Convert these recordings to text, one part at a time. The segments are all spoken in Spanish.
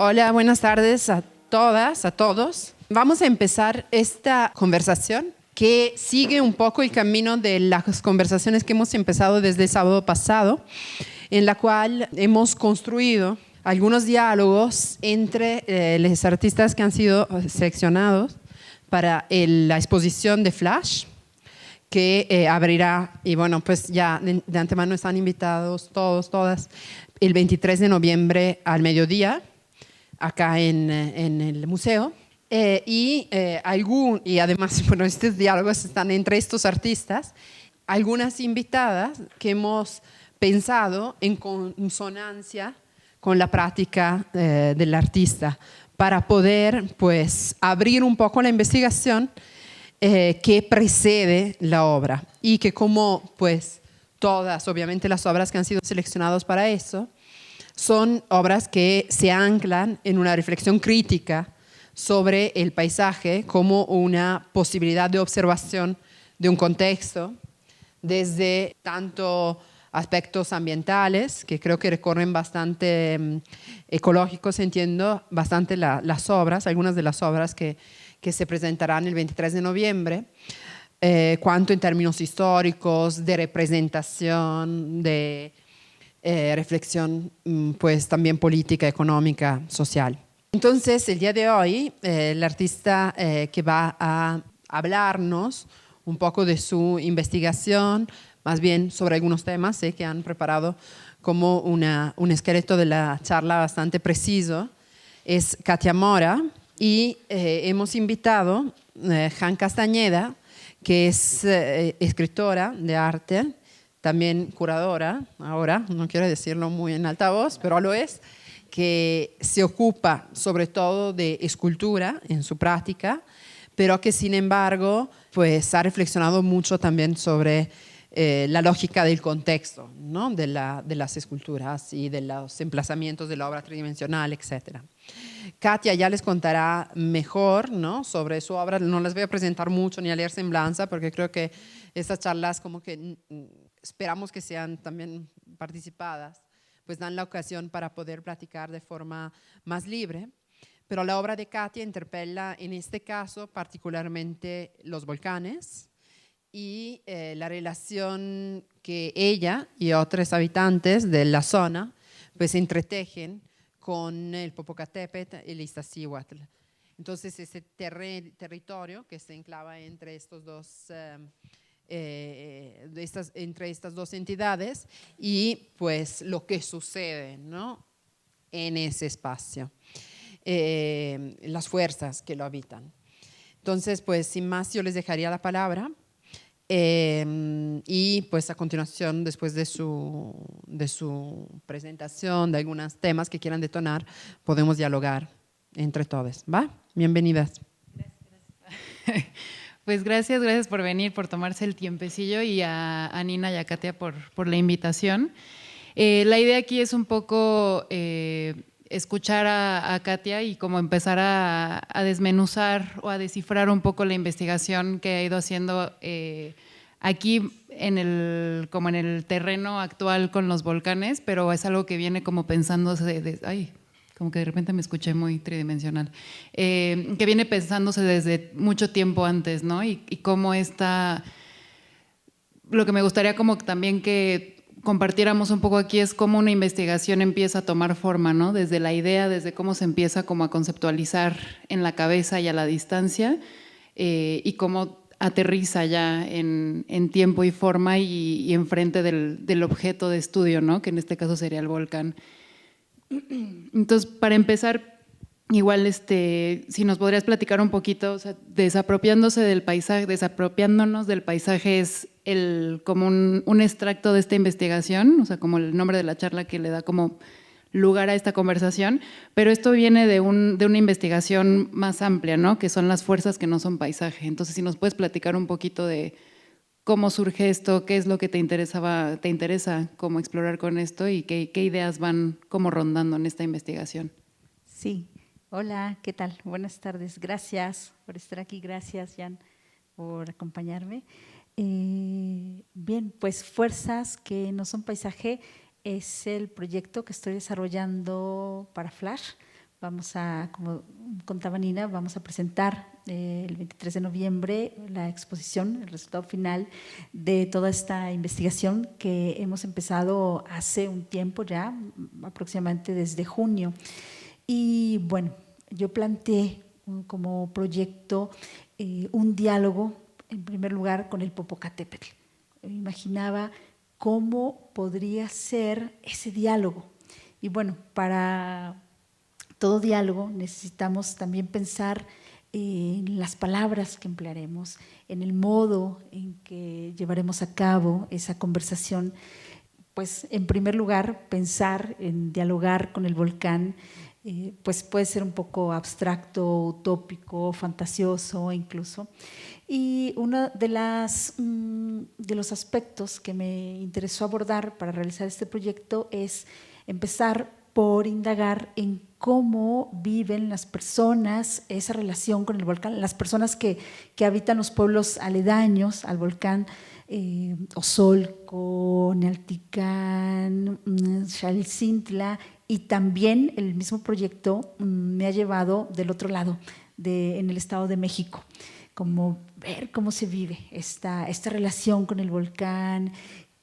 Hola, buenas tardes a todas, a todos. Vamos a empezar esta conversación que sigue un poco el camino de las conversaciones que hemos empezado desde el sábado pasado, en la cual hemos construido algunos diálogos entre los artistas que han sido seleccionados para la exposición de Flash, que abrirá, y bueno, pues ya de antemano están invitados todos, todas, el 23 de noviembre al mediodía, acá en el museo. Y además, bueno, estos diálogos están entre estos artistas, algunas invitadas que hemos pensado en consonancia con la práctica del artista, para poder pues abrir un poco la investigación que precede la obra, y que como pues todas, obviamente las obras que han sido seleccionadas para eso, son obras que se anclan en una reflexión crítica sobre el paisaje como una posibilidad de observación de un contexto, desde tanto aspectos ambientales, que creo que recorren bastante, ecológicos, entiendo, bastante las obras, algunas de las obras que se presentarán el 23 de noviembre, cuanto en términos históricos, de representación, de reflexión, pues también política, económica, social. Entonces, el día de hoy, el artista que va a hablarnos un poco de su investigación, más bien sobre algunos temas que han preparado como un esqueleto de la charla bastante preciso, es Katia Mora. Y hemos invitado a Jan Castañeda, que es escritora de arte, también curadora, ahora, no quiero decirlo muy en alta voz, pero lo es, que se ocupa sobre todo de escultura en su práctica, pero que sin embargo pues ha reflexionado mucho también sobre la lógica del contexto, ¿no? de las esculturas y de los emplazamientos de la obra tridimensional, etc. Katia ya les contará mejor, ¿no? sobre su obra. No les voy a presentar mucho ni a leer semblanza, porque creo que estas charlas como que esperamos que sean también participadas, pues dan la ocasión para poder platicar de forma más libre. Pero la obra de Katia interpela en este caso particularmente los volcanes y la relación que ella y otros habitantes de la zona pues entretejen con el Popocatépetl y el Iztaccíhuatl. Entonces ese territorio que se enclava entre estos dos entre estas dos entidades, y pues lo que sucede, ¿no? en ese espacio, las fuerzas que lo habitan. Entonces, pues sin más, yo les dejaría la palabra. Y pues a continuación, después de su presentación, de algunos temas que quieran detonar, podemos dialogar entre todos. ¿Va? Bienvenidas. Gracias. Pues gracias por venir, por tomarse el tiempecillo, y a Nina y a Katia por la invitación. La idea aquí es un poco escuchar a Katia y como empezar a desmenuzar o a descifrar un poco la investigación que ha ido haciendo aquí como en el terreno actual con los volcanes, pero es algo que viene como pensándose como que de repente me escuché muy tridimensional, que viene pensándose desde mucho tiempo antes, ¿no? Y cómo lo que me gustaría como también que compartiéramos un poco aquí es cómo una investigación empieza a tomar forma, ¿no? Desde la idea, desde cómo se empieza como a conceptualizar en la cabeza y a la distancia, y cómo aterriza ya en tiempo y forma y enfrente del objeto de estudio, ¿no? Que en este caso sería el volcán. Entonces, para empezar, igual si nos podrías platicar un poquito, o sea, desapropiándonos del paisaje es como un extracto de esta investigación, o sea, como el nombre de la charla que le da como lugar a esta conversación, pero esto viene de una investigación más amplia, ¿no? Que son las fuerzas que no son paisaje. Entonces, si nos puedes platicar un poquito de cómo surge esto, qué es lo que te interesa cómo explorar con esto, y qué ideas van como rondando en esta investigación. Sí, hola, ¿qué tal? Buenas tardes, gracias por estar aquí, gracias Jan por acompañarme. Bien, pues Fuerzas que no son paisaje es el proyecto que estoy desarrollando para Flash. como contaba Nina, vamos a presentar el 23 de noviembre la exposición, el resultado final de toda esta investigación que hemos empezado hace un tiempo ya, aproximadamente desde junio. Y bueno, yo planteé como proyecto un diálogo, en primer lugar, con el Popocatépetl. Imaginaba cómo podría ser ese diálogo. Y bueno, para todo diálogo necesitamos también pensar en las palabras que emplearemos, en el modo en que llevaremos a cabo esa conversación. Pues en primer lugar, pensar en dialogar con el volcán, pues puede ser un poco abstracto, utópico, fantasioso incluso. Y uno de los aspectos que me interesó abordar para realizar este proyecto es empezar por indagar en cómo viven las personas esa relación con el volcán, las personas que habitan los pueblos aledaños al volcán, Osolco, Nealticán, Xalcintla, y también el mismo proyecto me ha llevado del otro lado, en el Estado de México, como ver cómo se vive esta relación con el volcán,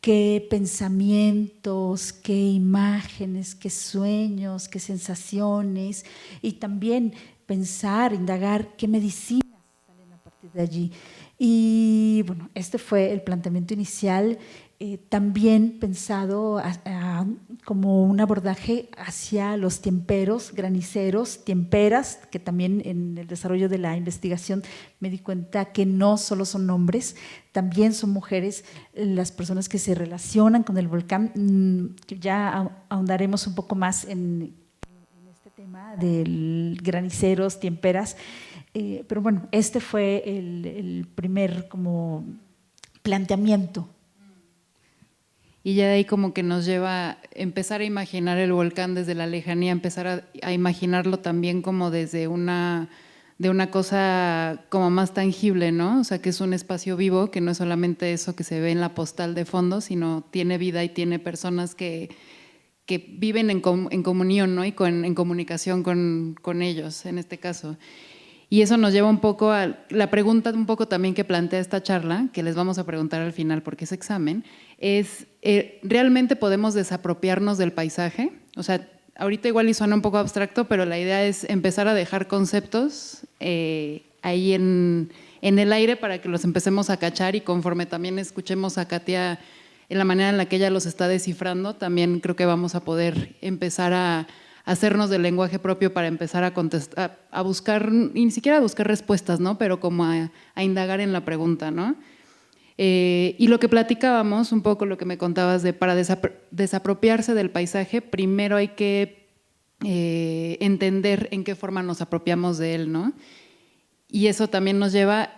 qué pensamientos, qué imágenes, qué sueños, qué sensaciones, y también pensar, indagar qué medicinas salen a partir de allí. Y bueno, este fue el planteamiento inicial, también pensado como un abordaje hacia los tiemperos, graniceros, tiemperas, que también en el desarrollo de la investigación me di cuenta que no solo son hombres, también son mujeres las personas que se relacionan con el volcán. Ya ahondaremos un poco más en este tema de graniceros, tiemperas, pero bueno, este fue el primer como planteamiento. Y ya de ahí como que nos lleva a empezar a imaginar el volcán desde la lejanía, empezar a imaginarlo también como desde de una cosa como más tangible, ¿no? O sea, que es un espacio vivo, que no es solamente eso que se ve en la postal de fondo, sino tiene vida y tiene personas que viven en comunión, ¿no? Y en comunicación con ellos, en este caso. Y eso nos lleva un poco a la pregunta un poco también que plantea esta charla, que les vamos a preguntar al final porque es examen, es ¿realmente podemos desapropiarnos del paisaje? O sea, ahorita igual y suena un poco abstracto, pero la idea es empezar a dejar conceptos ahí en el aire para que los empecemos a cachar, y conforme también escuchemos a Katia en la manera en la que ella los está descifrando, también creo que vamos a poder empezar a hacernos del lenguaje propio para empezar a contestar, a buscar, y ni siquiera a buscar respuestas, ¿no? Pero como a indagar en la pregunta, ¿no? Y lo que platicábamos, un poco lo que me contabas de para desapropiarse del paisaje, primero hay que entender en qué forma nos apropiamos de él, ¿no? Y eso también nos lleva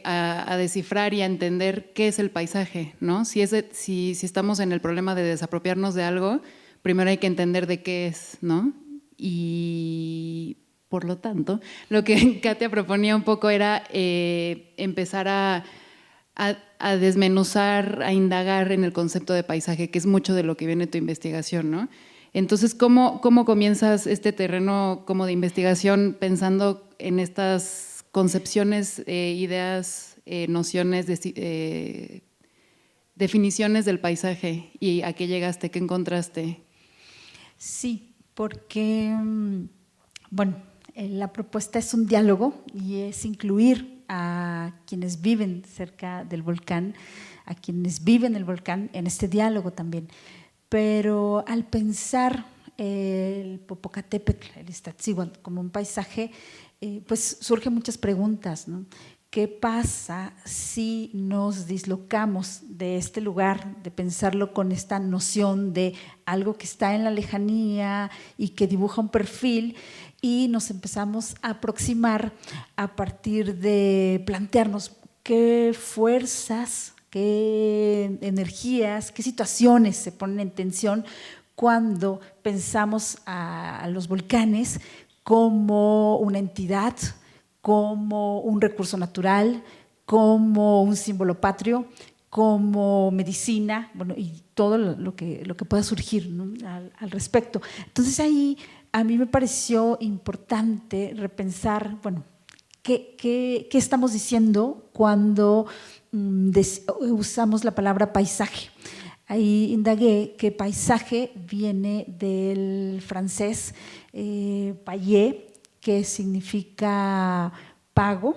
a descifrar y a entender qué es el paisaje, ¿no? Si estamos en el problema de desapropiarnos de algo, primero hay que entender de qué es, ¿no? Y por lo tanto, lo que Katia proponía un poco era empezar a desmenuzar, a indagar en el concepto de paisaje, que es mucho de lo que viene tu investigación, ¿no? Entonces, ¿cómo comienzas este terreno como de investigación pensando en estas concepciones, ideas, nociones, definiciones del paisaje? ¿Y a qué llegaste? ¿Qué encontraste? Sí, porque, bueno, la propuesta es un diálogo y es incluir a quienes viven cerca del volcán, a quienes viven el volcán en este diálogo también. Pero al pensar el Popocatépetl, el Iztaccíhuatl, como un paisaje, pues surgen muchas preguntas, ¿no? ¿Qué pasa si nos dislocamos de este lugar, de pensarlo con esta noción de algo que está en la lejanía y que dibuja un perfil, y nos empezamos a aproximar a partir de plantearnos qué fuerzas, qué energías, qué situaciones se ponen en tensión cuando pensamos a los volcanes como una entidad, como un recurso natural, como un símbolo patrio, como medicina, bueno, y todo lo que pueda surgir, ¿no? al respecto. Entonces ahí a mí me pareció importante repensar, bueno, ¿qué estamos diciendo cuando usamos la palabra paisaje? Ahí indagué que paisaje viene del francés paillé, que significa pago,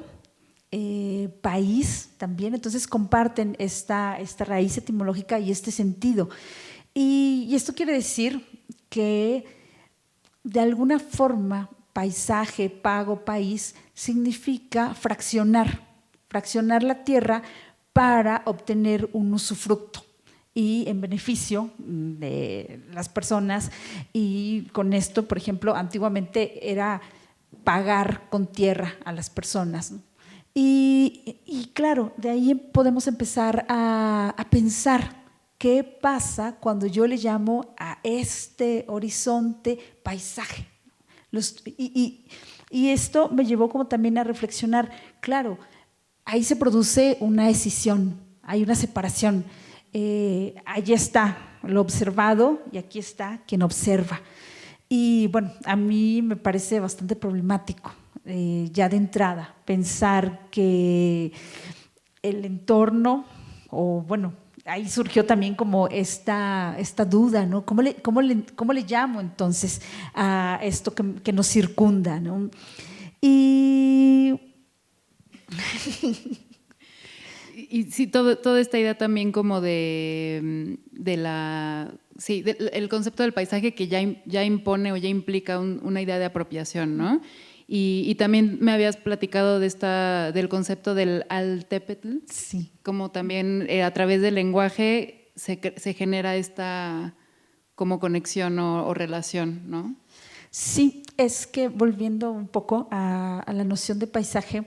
país también, entonces comparten esta raíz etimológica y este sentido. Y esto quiere decir que de alguna forma paisaje, pago, país significa fraccionar la tierra para obtener un usufructo y en beneficio de las personas. Y con esto, por ejemplo, antiguamente era pagar con tierra a las personas, ¿no? Y claro, de ahí podemos empezar a pensar qué pasa cuando yo le llamo a este horizonte paisaje. Y esto me llevó como también a reflexionar, claro, ahí se produce una escisión, hay una separación. Allí está lo observado y aquí está quien observa. Y bueno, a mí me parece bastante problemático ya de entrada pensar que el entorno, o bueno, ahí surgió también como esta duda, ¿no? ¿Cómo le llamo entonces a esto que nos circunda, ¿no? Y Y sí, toda esta idea también como el concepto del paisaje que ya impone o ya implica una idea de apropiación, ¿no? Y también me habías platicado del concepto del altépetl, sí, como también a través del lenguaje se genera esta como conexión o relación, ¿no? Sí, es que volviendo un poco a la noción de paisaje,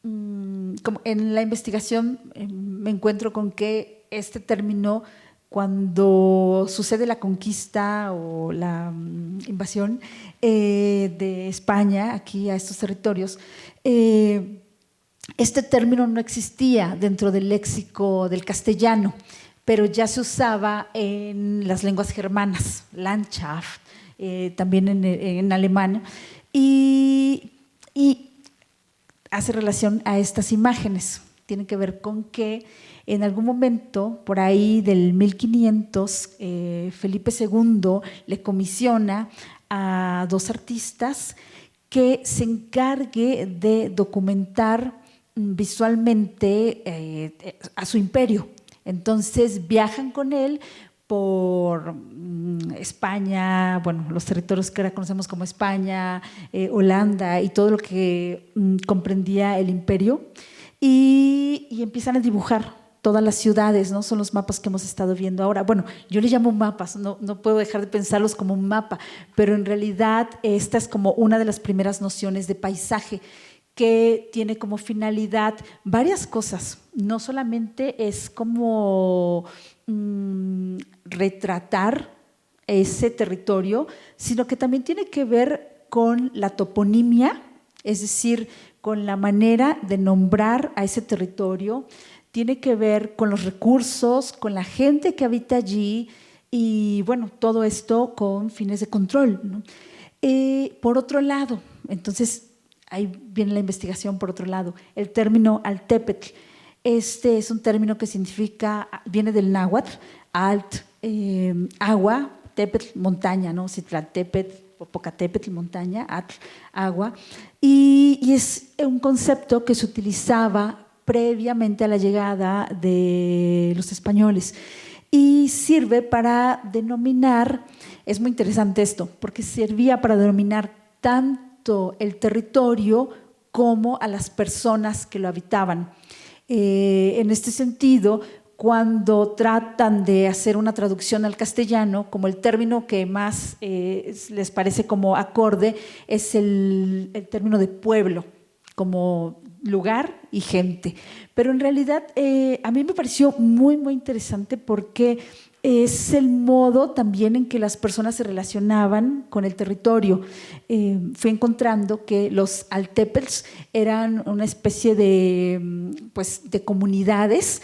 como en la investigación me encuentro con que este término, cuando sucede la conquista o la invasión de España aquí a estos territorios, este término no existía dentro del léxico del castellano, pero ya se usaba en las lenguas germanas, Landschaft, también en alemán, y hace relación a estas imágenes. Tiene que ver con que en algún momento, por ahí del 1500, Felipe II le comisiona a 2 artistas que se encargue de documentar visualmente a su imperio. Entonces viajan con él por España, bueno, los territorios que ahora conocemos como España, Holanda y todo lo que comprendía el imperio, y empiezan a dibujar todas las ciudades, ¿no? Son los mapas que hemos estado viendo ahora. Bueno, yo le llamo mapas, no puedo dejar de pensarlos como un mapa, pero en realidad esta es como una de las primeras nociones de paisaje que tiene como finalidad varias cosas. No solamente es como retratar ese territorio, sino que también tiene que ver con la toponimia, es decir, con la manera de nombrar a ese territorio, tiene que ver con los recursos, con la gente que habita allí y bueno, todo esto con fines de control, ¿no? Por otro lado, entonces ahí viene la investigación por otro lado, el término altépetl. Este es un término que significa, viene del náhuatl, alt, agua, tepetl, montaña, ¿no? Citlaltépetl, Popocatépetl, montaña, atl, agua. Y es un concepto que se utilizaba previamente a la llegada de los españoles y sirve para denominar, es muy interesante esto, porque servía para denominar tanto el territorio como a las personas que lo habitaban. En este sentido, cuando tratan de hacer una traducción al castellano, como el término que más les parece como acorde es el término de pueblo, como lugar y gente. Pero en realidad a mí me pareció muy, muy interesante porque es el modo también en que las personas se relacionaban con el territorio. Fui encontrando que los altépetls eran una especie de comunidades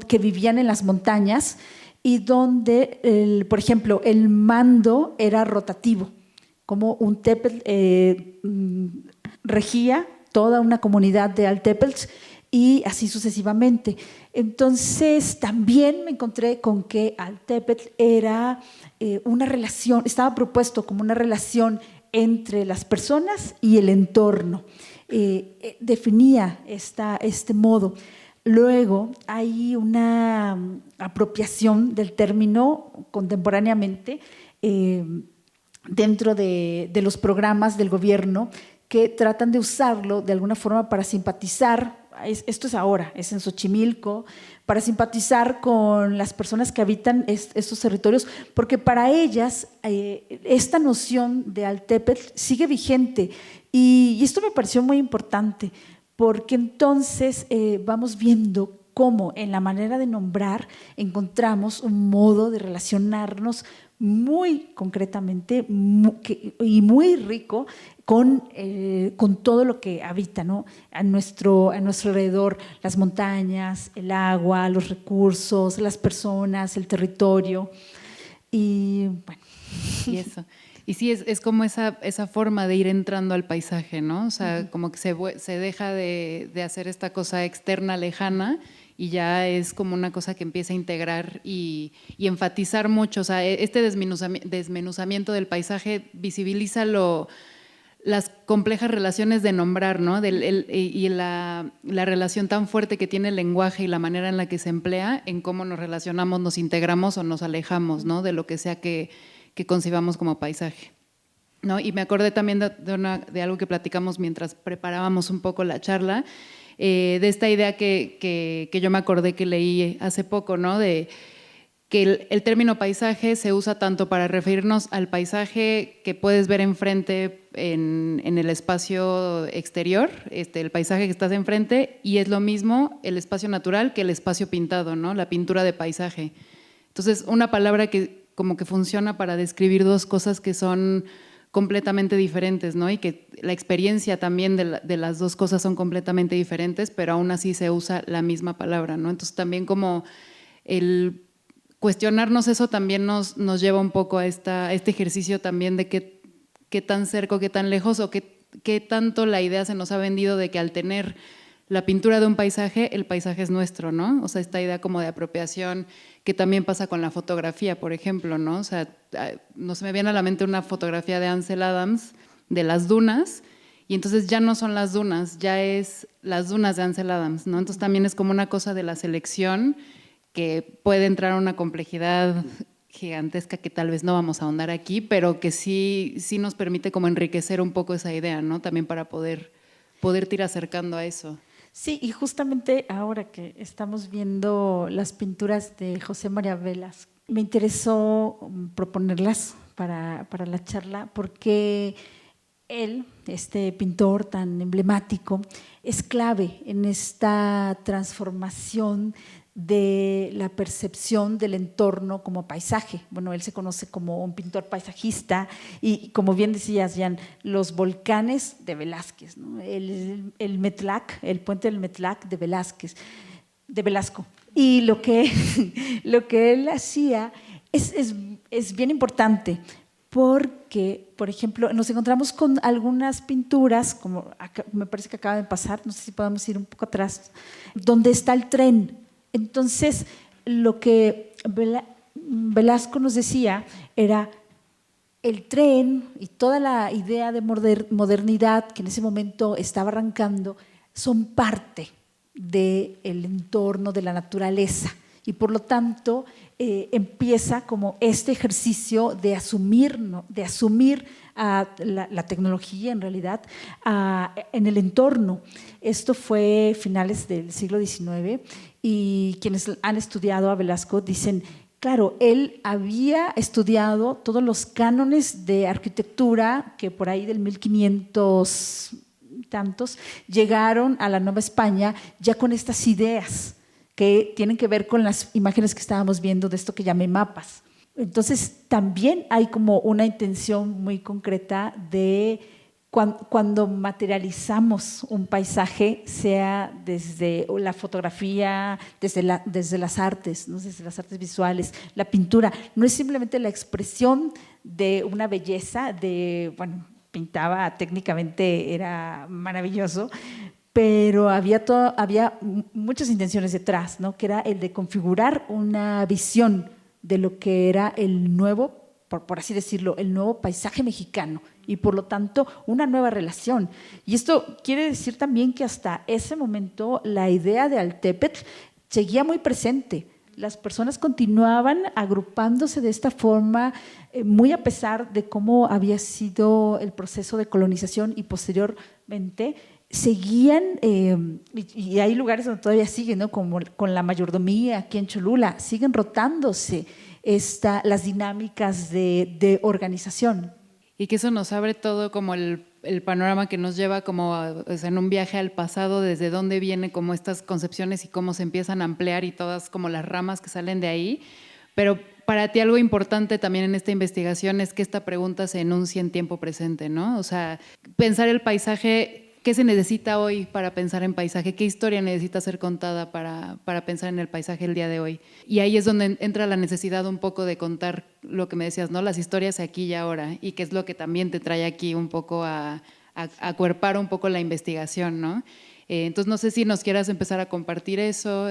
que vivían en las montañas y donde, por ejemplo, el mando era rotativo. como un tepetl regía toda una comunidad de altepetls y así sucesivamente. Entonces también me encontré con que altepetl era una relación, estaba propuesto como una relación entre las personas y el entorno. Definía este modo. Luego hay una apropiación del término contemporáneamente dentro de los programas del gobierno que tratan de usarlo de alguna forma para simpatizar. Esto es ahora, es en Xochimilco, para simpatizar con las personas que habitan estos territorios, porque para ellas esta noción de altepetl sigue vigente y esto me pareció muy importante, porque entonces vamos viendo cómo en la manera de nombrar encontramos un modo de relacionarnos muy concretamente y muy rico con todo lo que habita, ¿no? a nuestro alrededor, las montañas, el agua, los recursos, las personas, el territorio. Y bueno. Y eso. Y sí, es como esa forma de ir entrando al paisaje, ¿no? O sea, como que se deja de hacer esta cosa externa, lejana, y ya es como una cosa que empieza a integrar y enfatizar mucho. O sea, este desmenuzamiento del paisaje visibiliza las complejas relaciones de nombrar, ¿no? Y la relación tan fuerte que tiene el lenguaje y la manera en la que se emplea en cómo nos relacionamos, nos integramos o nos alejamos, ¿no? De lo que sea que concibamos como paisaje, ¿no? Y me acordé también de algo que platicamos mientras preparábamos un poco la charla, de esta idea que yo me acordé que leí hace poco, ¿no? De que el término paisaje se usa tanto para referirnos al paisaje que puedes ver enfrente en el espacio exterior, el paisaje que estás enfrente, y es lo mismo el espacio natural que el espacio pintado, ¿no? La pintura de paisaje. Entonces, una palabra que como que funciona para describir dos cosas que son completamente diferentes, ¿no? Y que la experiencia también de las dos cosas son completamente diferentes, pero aún así se usa la misma palabra, ¿no? Entonces también como el cuestionarnos eso también nos lleva un poco a este ejercicio también de qué tan cerca, qué tan lejos o qué tanto la idea se nos ha vendido de que al tener la pintura de un paisaje, el paisaje es nuestro, ¿no? O sea, esta idea como de apropiación que también pasa con la fotografía, por ejemplo, ¿no? O sea, no se me viene a la mente una fotografía de Ansel Adams de las dunas, y entonces ya no son las dunas, ya es las dunas de Ansel Adams, ¿no? Entonces también es como una cosa de la selección que puede entrar a una complejidad gigantesca que tal vez no vamos a ahondar aquí, pero que sí nos permite como enriquecer un poco esa idea, ¿no? También para poder ir acercando a eso. Sí, y justamente ahora que estamos viendo las pinturas de José María Velasco, me interesó proponerlas para la charla porque él, este pintor tan emblemático, es clave en esta transformación de la percepción del entorno como paisaje. Bueno, él se conoce como un pintor paisajista y como bien decías, Jan, los volcanes de Velázquez, ¿no? el Metlac, el puente del Metlac de Velasco. Y lo que él hacía es bien importante porque, por ejemplo, nos encontramos con algunas pinturas, como me parece que acaba de pasar, no sé si podemos ir un poco atrás, donde está el tren. Entonces, lo que Velasco nos decía era el tren y toda la idea de modernidad que en ese momento estaba arrancando son parte del entorno, de la naturaleza. Y por lo tanto, empieza como este ejercicio de asumir la tecnología en realidad en el entorno. Esto fue finales del siglo XIX y quienes han estudiado a Velasco dicen, claro, él había estudiado todos los cánones de arquitectura que por ahí del 1500 tantos llegaron a la Nueva España ya con estas ideas que tienen que ver con las imágenes que estábamos viendo de esto que llamé mapas. Entonces, también hay como una intención muy concreta de cuando materializamos un paisaje, sea desde la fotografía, desde las artes, ¿no? Desde las artes visuales, la pintura, no es simplemente la expresión de una belleza, pintaba técnicamente, era maravilloso, pero había muchas intenciones detrás, ¿no? Que era el de configurar una visión de lo que era el nuevo, por así decirlo, el nuevo paisaje mexicano y por lo tanto una nueva relación. Y esto quiere decir también que hasta ese momento la idea de Altépetl seguía muy presente. Las personas continuaban agrupándose de esta forma, muy a pesar de cómo había sido el proceso de colonización y posteriormente seguían, y hay lugares donde todavía siguen, ¿no? Como con la mayordomía aquí en Cholula, siguen rotándose las dinámicas de organización. Y que eso nos abre todo como el panorama que nos lleva como en un viaje al pasado, desde dónde vienen como estas concepciones y cómo se empiezan a ampliar y todas como las ramas que salen de ahí. Pero para ti algo importante también en esta investigación es que esta pregunta se enuncie en tiempo presente, ¿no? O sea, pensar el paisaje. ¿Qué se necesita hoy para pensar en paisaje? ¿Qué historia necesita ser contada para pensar en el paisaje el día de hoy? Y ahí es donde entra la necesidad un poco de contar lo que me decías, ¿no? Las historias aquí y ahora, y que es lo que también te trae aquí un poco a acuerpar un poco la investigación, ¿no? Entonces, no sé si nos quieras empezar a compartir eso,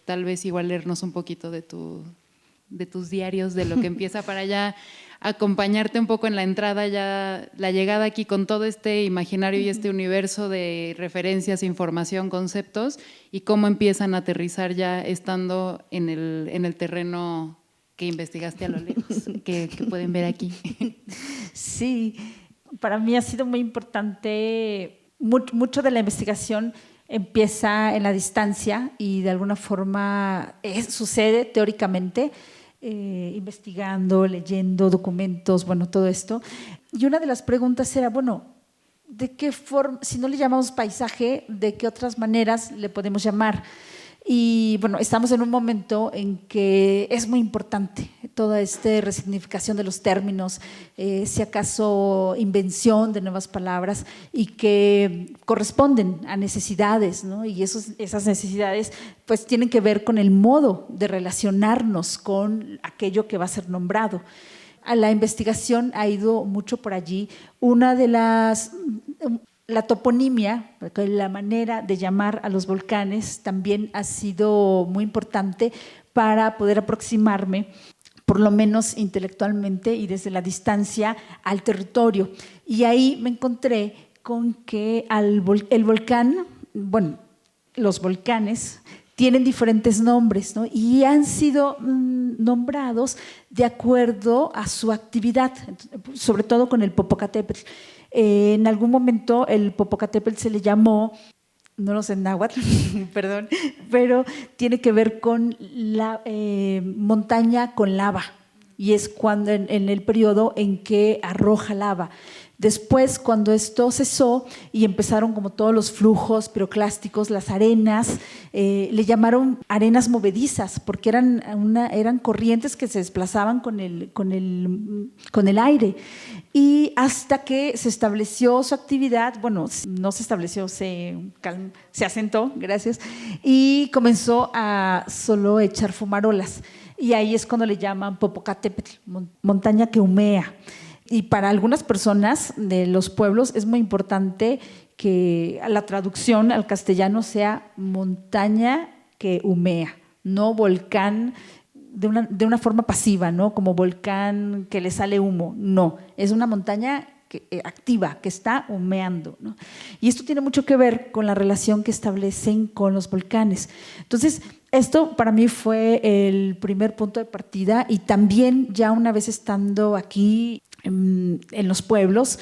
tal vez igual leernos un poquito de tus diarios, de lo que empieza para allá, acompañarte un poco en la entrada, ya la llegada aquí con todo este imaginario y este universo de referencias, información, conceptos, y cómo empiezan a aterrizar ya estando en el terreno que investigaste a lo lejos, que pueden ver aquí. Sí, para mí ha sido muy importante, mucho de la investigación empieza en la distancia y de alguna forma sucede teóricamente, investigando, leyendo documentos, todo esto. Y una de las preguntas era, ¿de qué forma, si no le llamamos paisaje, de qué otras maneras le podemos llamar? Y estamos en un momento en que es muy importante toda esta resignificación de los términos, si acaso invención de nuevas palabras y que corresponden a necesidades, ¿no? Y esas necesidades pues tienen que ver con el modo de relacionarnos con aquello que va a ser nombrado. A la investigación ha ido mucho por allí. La toponimia, la manera de llamar a los volcanes también ha sido muy importante para poder aproximarme, por lo menos intelectualmente y desde la distancia, al territorio. Y ahí me encontré con que el volcán, los volcanes tienen diferentes nombres, ¿no? Y han sido nombrados de acuerdo a su actividad, sobre todo con el Popocatépetl. En algún momento el Popocatépetl se le llamó, no lo sé en náhuatl, perdón, pero tiene que ver con la montaña con lava, y es cuando en el periodo en que arroja lava. Después, cuando esto cesó y empezaron como todos los flujos piroclásticos, las arenas, le llamaron arenas movedizas porque eran corrientes que se desplazaban con el aire. Y hasta que se estableció su actividad, no se estableció, se asentó, gracias, y comenzó a solo echar fumarolas. Y ahí es cuando le llaman Popocatépetl, montaña que humea. Y para algunas personas de los pueblos es muy importante que la traducción al castellano sea montaña que humea, no volcán de una forma pasiva, ¿no? Como volcán que le sale humo. No, es una montaña activa, que está humeando, ¿no? Y esto tiene mucho que ver con la relación que establecen con los volcanes. Entonces, esto para mí fue el primer punto de partida, y también ya una vez estando aquí en los pueblos,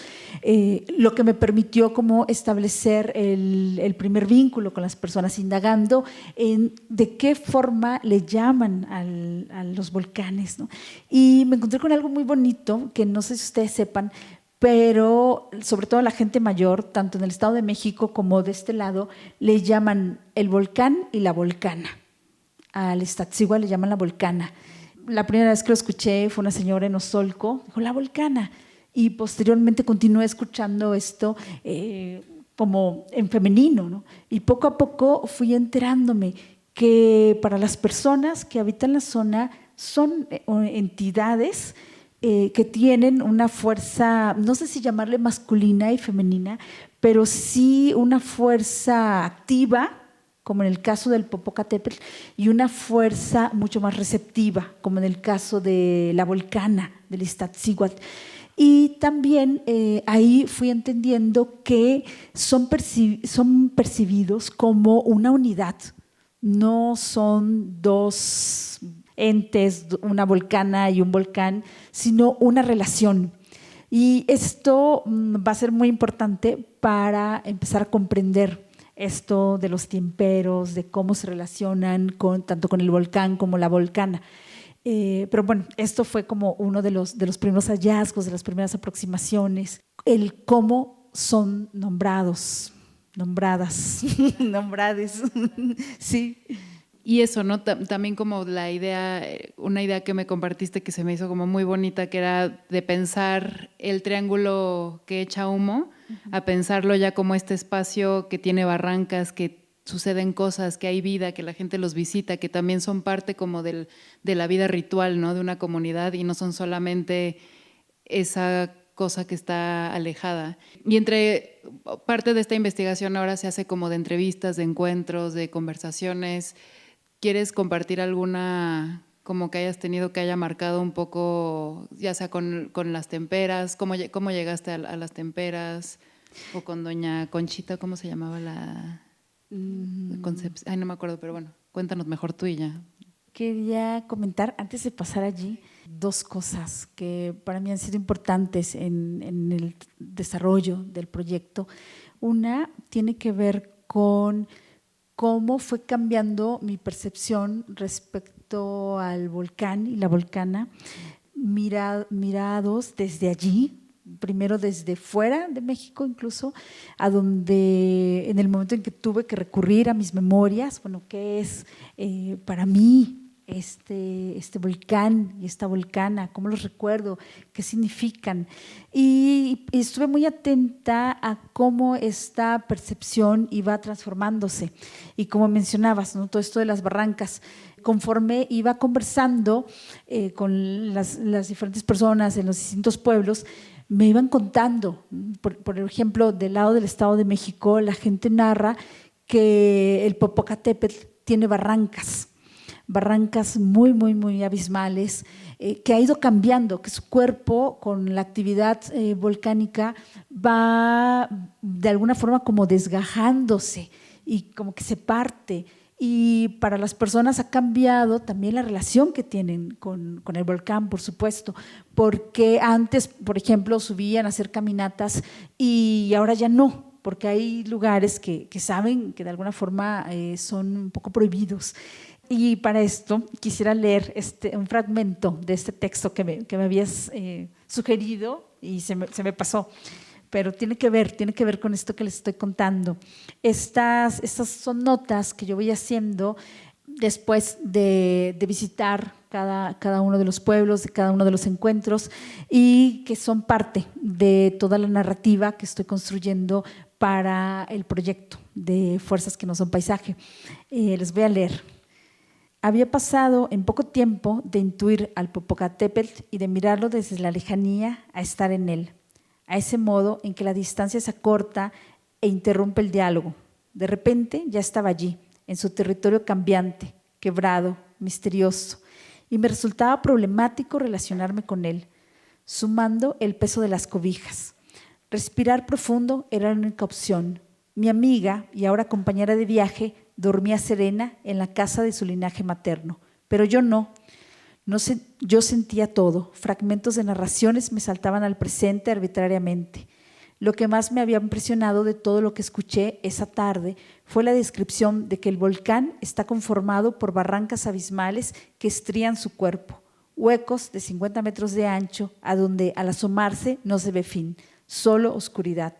lo que me permitió como establecer el primer vínculo con las personas, indagando en de qué forma le llaman a los volcanes, ¿no? Y me encontré con algo muy bonito que no sé si ustedes sepan, pero sobre todo la gente mayor, tanto en el Estado de México como de este lado, le llaman el volcán y la volcana. Al Iztaccíhuatl le llaman la volcana. La primera vez que lo escuché fue una señora en Osolco, dijo la volcana. y posteriormente continué escuchando esto como en femenino, ¿no? Y poco a poco fui enterándome que para las personas que habitan la zona son entidades que tienen una fuerza, no sé si llamarle masculina y femenina, pero sí una fuerza activa, como en el caso del Popocatépetl, y una fuerza mucho más receptiva, como en el caso de la Volcana, del Iztaccíhuatl. Y también ahí fui entendiendo que son percibidos como una unidad, no son dos entes, una volcana y un volcán, sino una relación. Y esto va a ser muy importante para empezar a comprender esto de los tiemperos, de cómo se relacionan tanto con el volcán como la volcana. Pero bueno, esto fue como uno de los primeros hallazgos, de las primeras aproximaciones, el cómo son nombradas, nombrades, sí. Y eso, ¿no? También como una idea que me compartiste que se me hizo como muy bonita, que era de pensar el triángulo que echa humo, a pensarlo ya como este espacio que tiene barrancas, que suceden cosas, que hay vida, que la gente los visita, que también son parte como de la vida ritual, ¿no? De una comunidad y no son solamente esa cosa que está alejada. Y entre parte de esta investigación ahora se hace como de entrevistas, de encuentros, de conversaciones. ¿Quieres compartir alguna como que hayas tenido que haya marcado un poco, ya sea con las temperas? ¿Cómo llegaste a las temperas? O con doña Conchita, ¿cómo se llamaba la Concepción? Ay, no me acuerdo, pero bueno, cuéntanos mejor tú y ya. Quería comentar, antes de pasar allí, dos cosas que para mí han sido importantes en el desarrollo del proyecto. Una tiene que ver con cómo fue cambiando mi percepción respecto al volcán y la volcana, mirados desde allí, primero desde fuera de México incluso, a donde en el momento en que tuve que recurrir a mis memorias, bueno, ¿qué es para mí este volcán y esta volcana? ¿Cómo los recuerdo? ¿Qué significan? Y estuve muy atenta a cómo esta percepción iba transformándose. Y como mencionabas, ¿no? Todo esto de las barrancas, conforme iba conversando con las diferentes personas en los distintos pueblos, me iban contando, por ejemplo, del lado del Estado de México, la gente narra que el Popocatépetl tiene barrancas muy, muy, muy abismales, que ha ido cambiando, que su cuerpo con la actividad volcánica va de alguna forma como desgajándose y como que se parte. Y para las personas ha cambiado también la relación que tienen con el volcán, por supuesto, porque antes, por ejemplo, subían a hacer caminatas y ahora ya no, porque hay lugares que saben que de alguna forma son un poco prohibidos. Y para esto quisiera leer un fragmento de este texto que me habías sugerido y se me pasó, pero tiene que ver con esto que les estoy contando. Estas son notas que yo voy haciendo después de visitar cada uno de los pueblos, de cada uno de los encuentros, y que son parte de toda la narrativa que estoy construyendo para el proyecto de Fuerzas que no son paisaje. Les voy a leer. Había pasado en poco tiempo de intuir al Popocatépetl y de mirarlo desde la lejanía a estar en él, a ese modo en que la distancia se acorta e interrumpe el diálogo. De repente ya estaba allí, en su territorio cambiante, quebrado, misterioso, y me resultaba problemático relacionarme con él, sumando el peso de las cobijas. Respirar profundo era la única opción. Mi amiga y ahora compañera de viaje dormía serena en la casa de su linaje materno, pero yo no. Yo sentía todo, fragmentos de narraciones me saltaban al presente arbitrariamente. Lo que más me había impresionado de todo lo que escuché esa tarde fue la descripción de que el volcán está conformado por barrancas abismales que estrían su cuerpo, huecos de 50 metros de ancho, a donde al asomarse no se ve fin, solo oscuridad.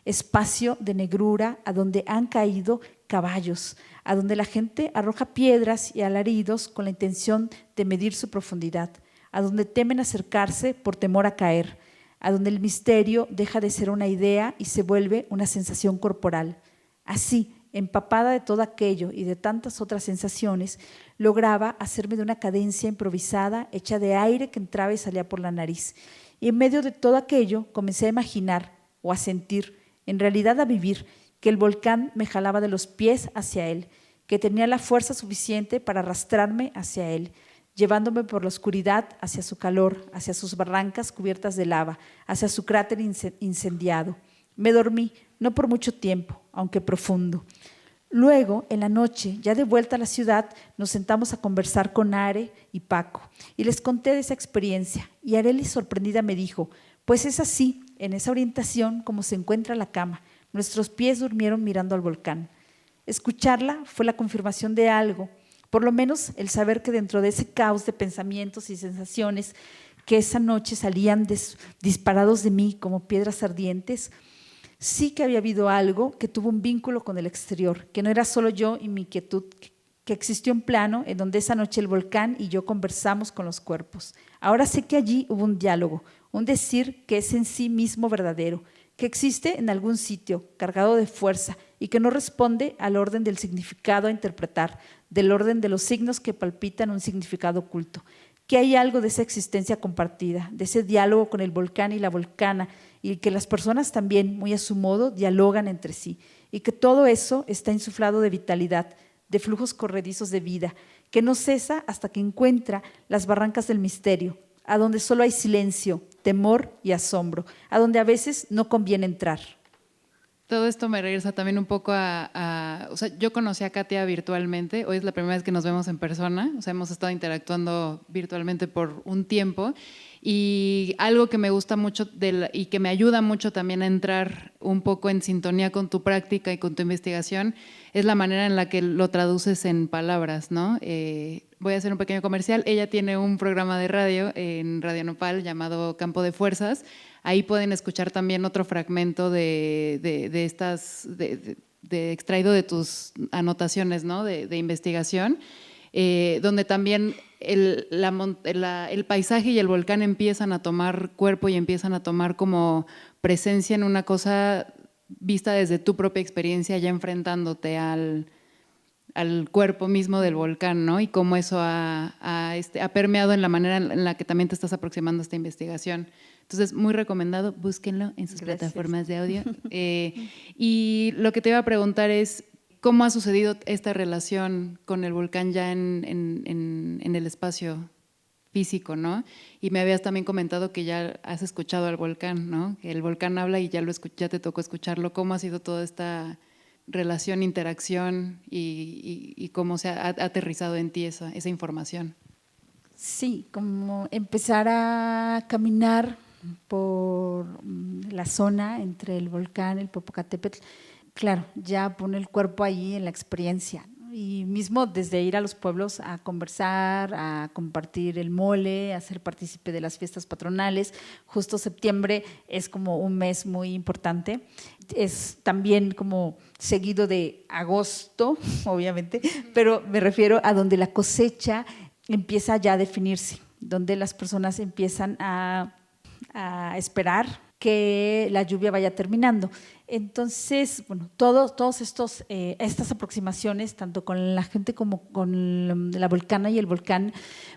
Espacio de negrura a donde han caído caballos, a donde la gente arroja piedras y alaridos con la intención de medir su profundidad, a donde temen acercarse por temor a caer, a donde el misterio deja de ser una idea y se vuelve una sensación corporal. Así, empapada de todo aquello y de tantas otras sensaciones, lograba hacerme de una cadencia improvisada hecha de aire que entraba y salía por la nariz. Y en medio de todo aquello comencé a imaginar o a sentir, en realidad a vivir, que el volcán me jalaba de los pies hacia él, que tenía la fuerza suficiente para arrastrarme hacia él, llevándome por la oscuridad hacia su calor, hacia sus barrancas cubiertas de lava, hacia su cráter incendiado. Me dormí, no por mucho tiempo, aunque profundo. Luego, en la noche, ya de vuelta a la ciudad, nos sentamos a conversar con Are y Paco, y les conté de esa experiencia, y Arely, sorprendida, me dijo, pues es así, en esa orientación, como se encuentra la cama. Nuestros pies durmieron mirando al volcán. Escucharla fue la confirmación de algo, por lo menos el saber que dentro de ese caos de pensamientos y sensaciones que esa noche salían disparados de mí como piedras ardientes, sí que había habido algo que tuvo un vínculo con el exterior, que no era solo yo y mi quietud, que existió un plano en donde esa noche el volcán y yo conversamos con los cuerpos. Ahora sé que allí hubo un diálogo, un decir que es en sí mismo verdadero, que existe en algún sitio, cargado de fuerza y que no responde al orden del significado a interpretar, del orden de los signos que palpitan un significado oculto, que hay algo de esa existencia compartida, de ese diálogo con el volcán y la volcana, y que las personas también, muy a su modo, dialogan entre sí, y que todo eso está insuflado de vitalidad, de flujos corredizos de vida, que no cesa hasta que encuentra las barrancas del misterio, a donde solo hay silencio, temor y asombro, a donde a veces no conviene entrar. Todo esto me regresa también un poco o sea, yo conocí a Katia virtualmente, hoy es la primera vez que nos vemos en persona, o sea, hemos estado interactuando virtualmente por un tiempo, y algo que me gusta mucho y que me ayuda mucho también a entrar un poco en sintonía con tu práctica y con tu investigación es la manera en la que lo traduces en palabras, ¿no? Voy a hacer un pequeño comercial. Ella tiene un programa de radio en Radio Nopal llamado Campo de Fuerzas. Ahí pueden escuchar también otro fragmento de extraído de tus anotaciones, ¿no? de investigación, donde también el paisaje y el volcán empiezan a tomar cuerpo y empiezan a tomar como presencia en una cosa vista desde tu propia experiencia, ya enfrentándote al cuerpo mismo del volcán, ¿no? Y cómo eso ha permeado en la manera en la que también te estás aproximando a esta investigación. Entonces, muy recomendado, búsquenlo en sus plataformas de audio. Y lo que te iba a preguntar es, ¿cómo ha sucedido esta relación con el volcán ya en el espacio físico, ¿no? Y me habías también comentado que ya has escuchado al volcán, ¿no? Que el volcán habla y ya te tocó escucharlo. ¿Cómo ha sido toda esta relación, interacción y cómo se ha aterrizado en ti esa información? Sí, como empezar a caminar por la zona entre el volcán, el Popocatépetl, claro, ya pone el cuerpo ahí en la experiencia, ¿no? Y mismo desde ir a los pueblos a conversar, a compartir el mole, a ser partícipe de las fiestas patronales. Justo septiembre es como un mes muy importante, es también como seguido de agosto, obviamente, pero me refiero a donde la cosecha empieza ya a definirse, donde las personas empiezan a esperar que la lluvia vaya terminando. Entonces, bueno, todos estas aproximaciones, tanto con la gente como con la volcana y el volcán,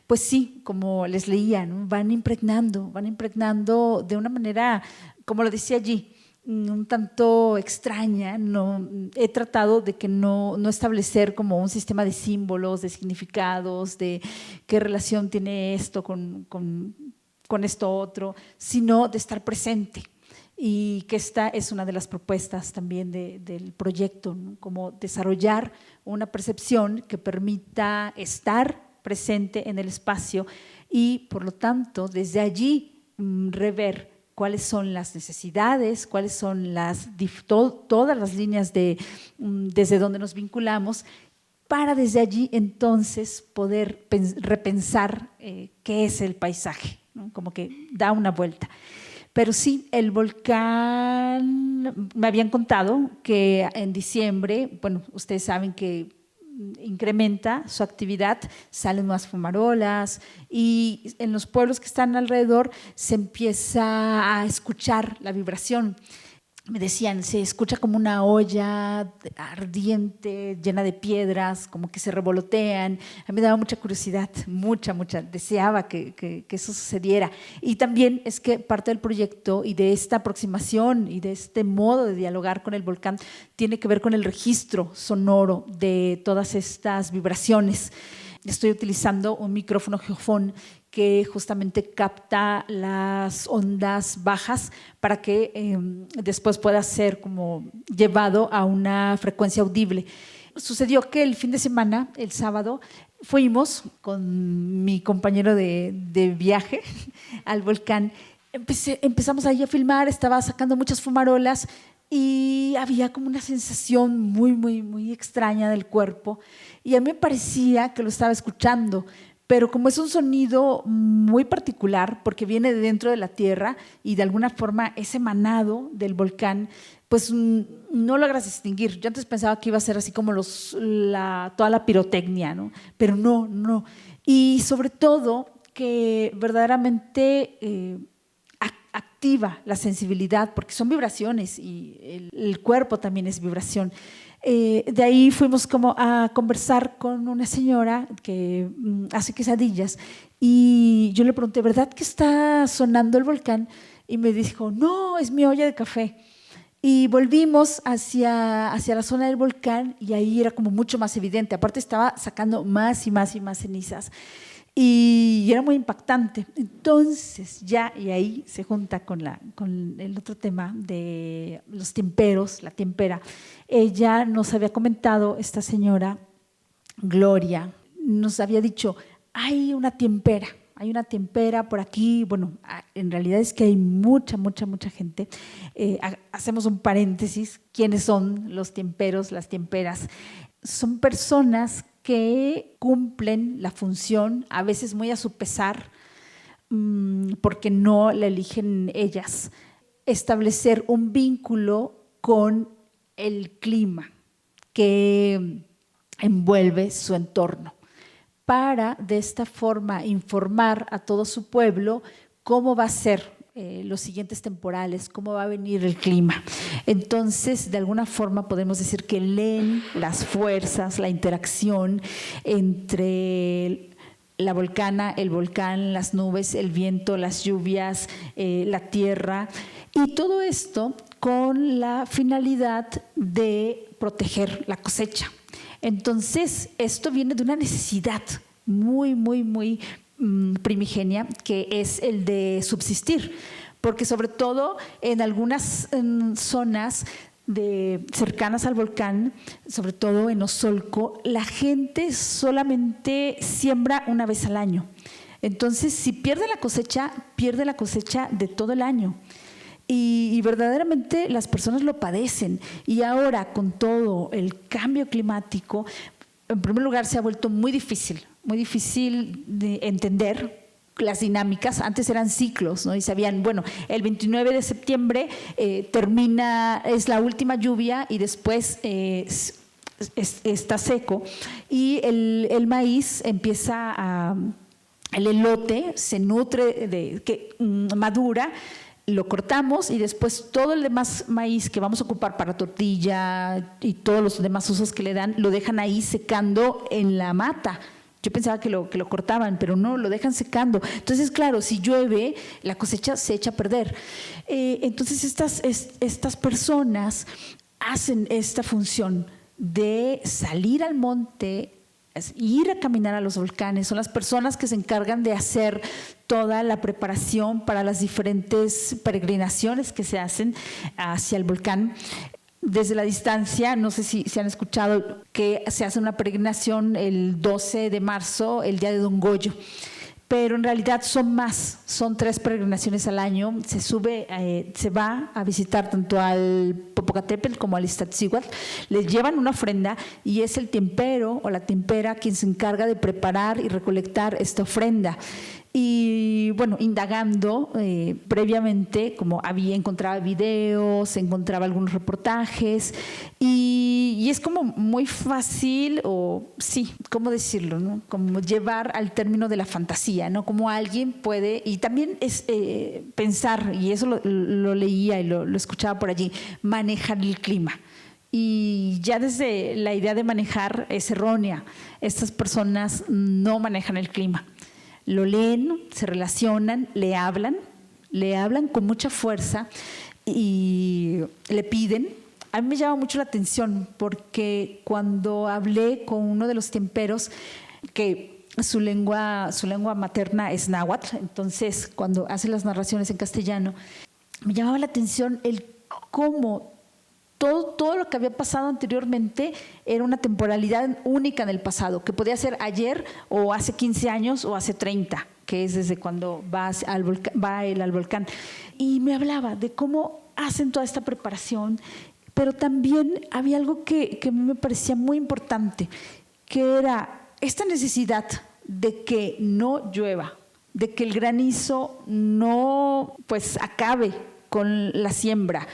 pues sí, como les leía, ¿no? van impregnando de una manera, como lo decía allí, un tanto extraña. No, he tratado de que no establecer como un sistema de símbolos, de significados, de qué relación tiene esto con esto otro, sino de estar presente. Y que esta es una de las propuestas también del proyecto, ¿no? Como desarrollar una percepción que permita estar presente en el espacio y, por lo tanto, desde allí rever cuáles son las necesidades, cuáles son todas las líneas desde donde nos vinculamos, para desde allí entonces poder repensar qué es el paisaje, ¿no? Como que da una vuelta. Pero sí, el volcán, me habían contado que en diciembre, bueno, ustedes saben que incrementa su actividad, salen más fumarolas y en los pueblos que están alrededor se empieza a escuchar la vibración. Me decían, se escucha como una olla ardiente, llena de piedras, como que se revolotean. A mí me daba mucha curiosidad, mucha, deseaba que eso sucediera. Y también es que parte del proyecto y de esta aproximación y de este modo de dialogar con el volcán tiene que ver con el registro sonoro de todas estas vibraciones. Estoy utilizando un micrófono geofón que justamente capta las ondas bajas para que después pueda ser como llevado a una frecuencia audible. Sucedió que el fin de semana, el sábado, fuimos con mi compañero de viaje al volcán. Empezamos ahí a filmar, estaba sacando muchas fumarolas y había como una sensación muy extraña del cuerpo y a mí me parecía que lo estaba escuchando. Pero como es un sonido muy particular, porque viene de dentro de la tierra y de alguna forma es emanado del volcán, pues no logras distinguir. Yo antes pensaba que iba a ser así como toda la pirotecnia, ¿no? Pero no. Y sobre todo que verdaderamente activa la sensibilidad, porque son vibraciones y el cuerpo también es vibración. De ahí fuimos como a conversar con una señora que hace quesadillas y yo le pregunté, ¿verdad que está sonando el volcán? Y me dijo, no, es mi olla de café. Y volvimos hacia la zona del volcán y ahí era como mucho más evidente. Aparte estaba sacando más y más cenizas. Y era muy impactante. Entonces y ahí se junta con el otro tema de los temperos, la tempera. Ella nos había comentado, esta señora Gloria, nos había dicho, hay una tempera por aquí. Bueno, en realidad es que hay mucha gente. Hacemos un paréntesis, ¿quiénes son los temperos, las temperas? Son personas que cumplen la función, a veces muy a su pesar, porque no la eligen ellas, establecer un vínculo con el clima que envuelve su entorno, para de esta forma informar a todo su pueblo cómo va a ser los siguientes temporales, cómo va a venir el clima. Entonces, de alguna forma podemos decir que leen las fuerzas, la interacción entre la volcana, el volcán, las nubes, el viento, las lluvias, la tierra, y todo esto con la finalidad de proteger la cosecha. Entonces, esto viene de una necesidad muy primigenia, que es el de subsistir, porque sobre todo en algunas zonas cercanas al volcán, sobre todo en Osolco, la gente solamente siembra una vez al año. Entonces, si pierde la cosecha de todo el año. Y verdaderamente las personas lo padecen. Y ahora, con todo el cambio climático, en primer lugar se ha vuelto muy difícil de entender las dinámicas. Antes eran ciclos, ¿no? Y sabían, bueno, el 29 de septiembre es la última lluvia y después está seco y el maíz el elote se nutre madura, lo cortamos y después todo el demás maíz que vamos a ocupar para tortilla y todos los demás usos que le dan, lo dejan ahí secando en la mata. Yo pensaba que lo cortaban, pero no, lo dejan secando. Entonces, claro, si llueve, la cosecha se echa a perder. Entonces, estas personas hacen esta función de salir al monte, ir a caminar a los volcanes. Son las personas que se encargan de hacer toda la preparación para las diferentes peregrinaciones que se hacen hacia el volcán. Desde la distancia, no sé si han escuchado que se hace una peregrinación el 12 de marzo, el día de Don Goyo, pero en realidad son 3 peregrinaciones al año. Se va a visitar tanto al Popocatépetl como al Iztaccíhuatl, les llevan una ofrenda y es el tempero o la tempera quien se encarga de preparar y recolectar esta ofrenda. Y bueno, indagando previamente, como encontraba videos, encontraba algunos reportajes y es como muy fácil, o sí, ¿cómo decirlo?, ¿no? Como llevar al término de la fantasía, ¿no? Como alguien puede, y también es pensar, y eso lo leía y lo escuchaba por allí, manejar el clima. Y ya desde la idea de manejar es errónea. Estas personas no manejan el clima. Lo leen, se relacionan, le hablan con mucha fuerza y le piden. A mí me llama mucho la atención porque cuando hablé con uno de los tiemperos, que su lengua materna es náhuatl, entonces cuando hace las narraciones en castellano, me llamaba la atención el cómo todo lo que había pasado anteriormente era una temporalidad única en el pasado, que podía ser ayer o hace 15 años o hace 30, que es desde cuando va él al volcán. Y me hablaba de cómo hacen toda esta preparación, pero también había algo que a mí me parecía muy importante, que era esta necesidad de que no llueva, de que el granizo no acabe con la siembra,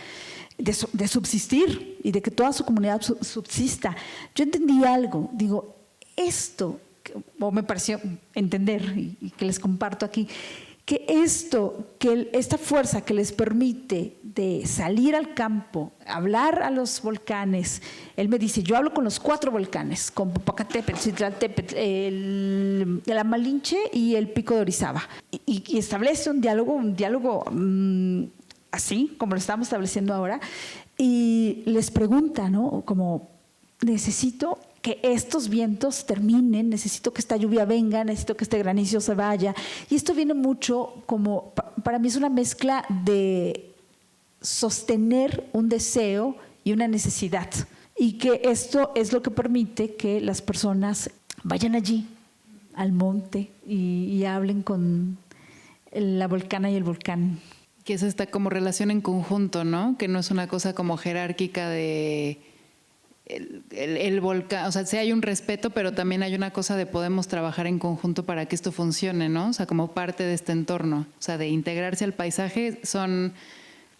de subsistir y de que toda su comunidad subsista. Yo entendí algo, digo, esto, o me pareció entender y que les comparto aquí, que esta fuerza que les permite de salir al campo, hablar a los volcanes, él me dice, yo hablo con los 4 volcanes, con Popocatépetl, Citlaltépetl, el Malinche y el Pico de Orizaba, y establece un diálogo así como lo estamos estableciendo ahora, y les pregunta, ¿no? Como, necesito que estos vientos terminen, necesito que esta lluvia venga, necesito que este granizo se vaya. Y esto viene mucho como, para mí es una mezcla de sostener un deseo y una necesidad. Y que esto es lo que permite que las personas vayan allí, al monte, y hablen con la volcana y el volcán. Que es esta como relación en conjunto, ¿no? Que no es una cosa como jerárquica de el volcán. O sea, sí hay un respeto, pero también hay una cosa de podemos trabajar en conjunto para que esto funcione, ¿no? O sea, como parte de este entorno. O sea, de integrarse al paisaje son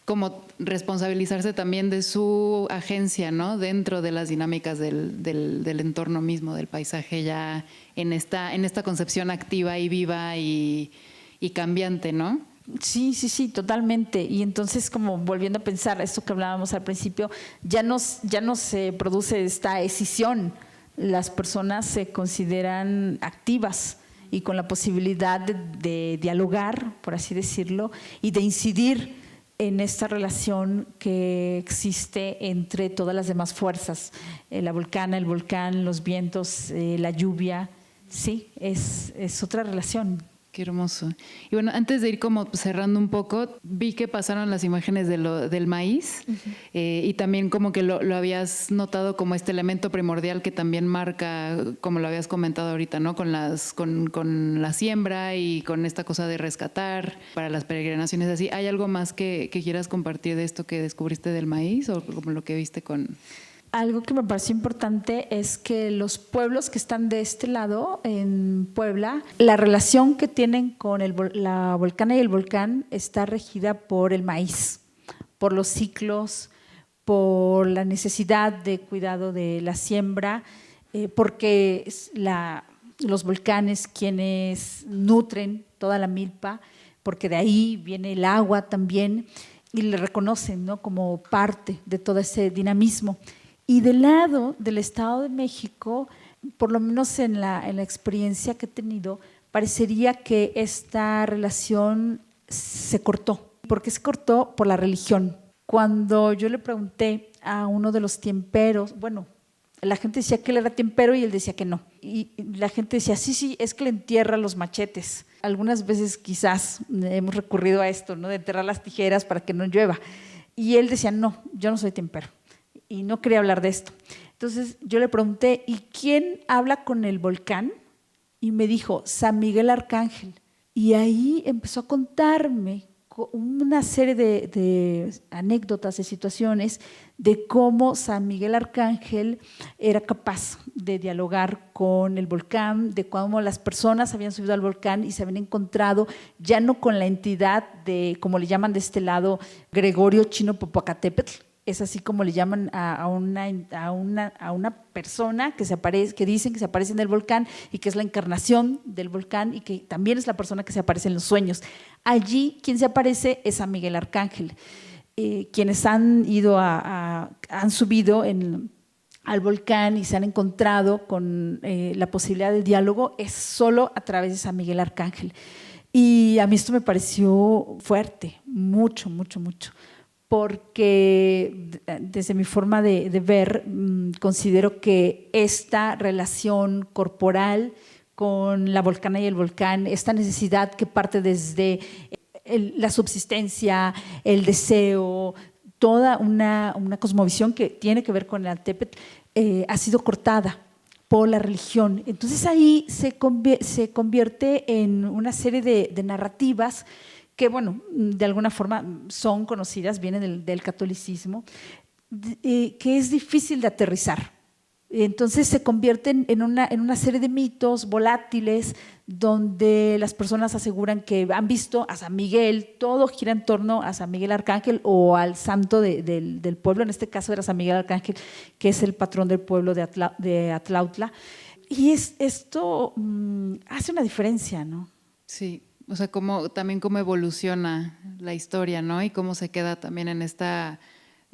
como responsabilizarse también de su agencia, ¿no? Dentro de las dinámicas del entorno mismo, del paisaje, ya en esta concepción activa y viva y cambiante, ¿no? Sí, totalmente. Y entonces, como volviendo a pensar esto que hablábamos al principio, ya no se produce esta escisión. Las personas se consideran activas y con la posibilidad de dialogar, por así decirlo, y de incidir en esta relación que existe entre todas las demás fuerzas, la volcana, el volcán, los vientos, la lluvia. Sí, es otra relación. Qué hermoso. Y bueno, antes de ir como cerrando un poco, vi que pasaron las imágenes del maíz. Uh-huh. Y también como que lo habías notado como este elemento primordial que también marca, como lo habías comentado ahorita, ¿no? Con la siembra y con esta cosa de rescatar para las peregrinaciones así. ¿Hay algo más que quieras compartir de esto que descubriste del maíz o como lo que viste con...? Algo que me pareció importante es que los pueblos que están de este lado, en Puebla, la relación que tienen con la volcana y el volcán está regida por el maíz, por los ciclos, por la necesidad de cuidado de la siembra, porque los volcanes quienes nutren toda la milpa, porque de ahí viene el agua también, y le reconocen, ¿no?, como parte de todo ese dinamismo. Y del lado del Estado de México, por lo menos en la experiencia que he tenido, parecería que esta relación se cortó. ¿Por qué se cortó? Por la religión. Cuando yo le pregunté a uno de los tiemperos, bueno, la gente decía que él era tiempero y él decía que no. Y la gente decía, sí, es que le entierra los machetes. Algunas veces quizás hemos recurrido a esto, ¿no?, de enterrar las tijeras para que no llueva. Y él decía, no, yo no soy tiempero. Y no quería hablar de esto. Entonces yo le pregunté, ¿y quién habla con el volcán? Y me dijo, San Miguel Arcángel. Y ahí empezó a contarme una serie de anécdotas, de situaciones de cómo San Miguel Arcángel era capaz de dialogar con el volcán, de cómo las personas habían subido al volcán y se habían encontrado ya no con la entidad de, como le llaman de este lado, Gregorio Chino Popocatépetl. Es así como le llaman a una persona que que dicen que se aparece en el volcán y que es la encarnación del volcán y que también es la persona que se aparece en los sueños. Allí quien se aparece es San Miguel Arcángel. Quienes han ido han subido al volcán y se han encontrado con la posibilidad de diálogo es solo a través de San Miguel Arcángel. Y a mí esto me pareció fuerte, mucho, mucho, mucho. Porque desde mi forma de ver, considero que esta relación corporal con la volcana y el volcán, esta necesidad que parte desde la subsistencia, el deseo, toda una cosmovisión que tiene que ver con el Altepetl, ha sido cortada por la religión. Entonces ahí se convierte en una serie de narrativas que, bueno, de alguna forma son conocidas, vienen del catolicismo, que es difícil de aterrizar. Entonces se convierten en una serie de mitos volátiles donde las personas aseguran que han visto a San Miguel, todo gira en torno a San Miguel Arcángel o al santo del pueblo, en este caso era San Miguel Arcángel, que es el patrón del pueblo de Atlautla. Y esto hace una diferencia, ¿no? Sí. O sea, también cómo evoluciona la historia, ¿no? Y cómo se queda también en esta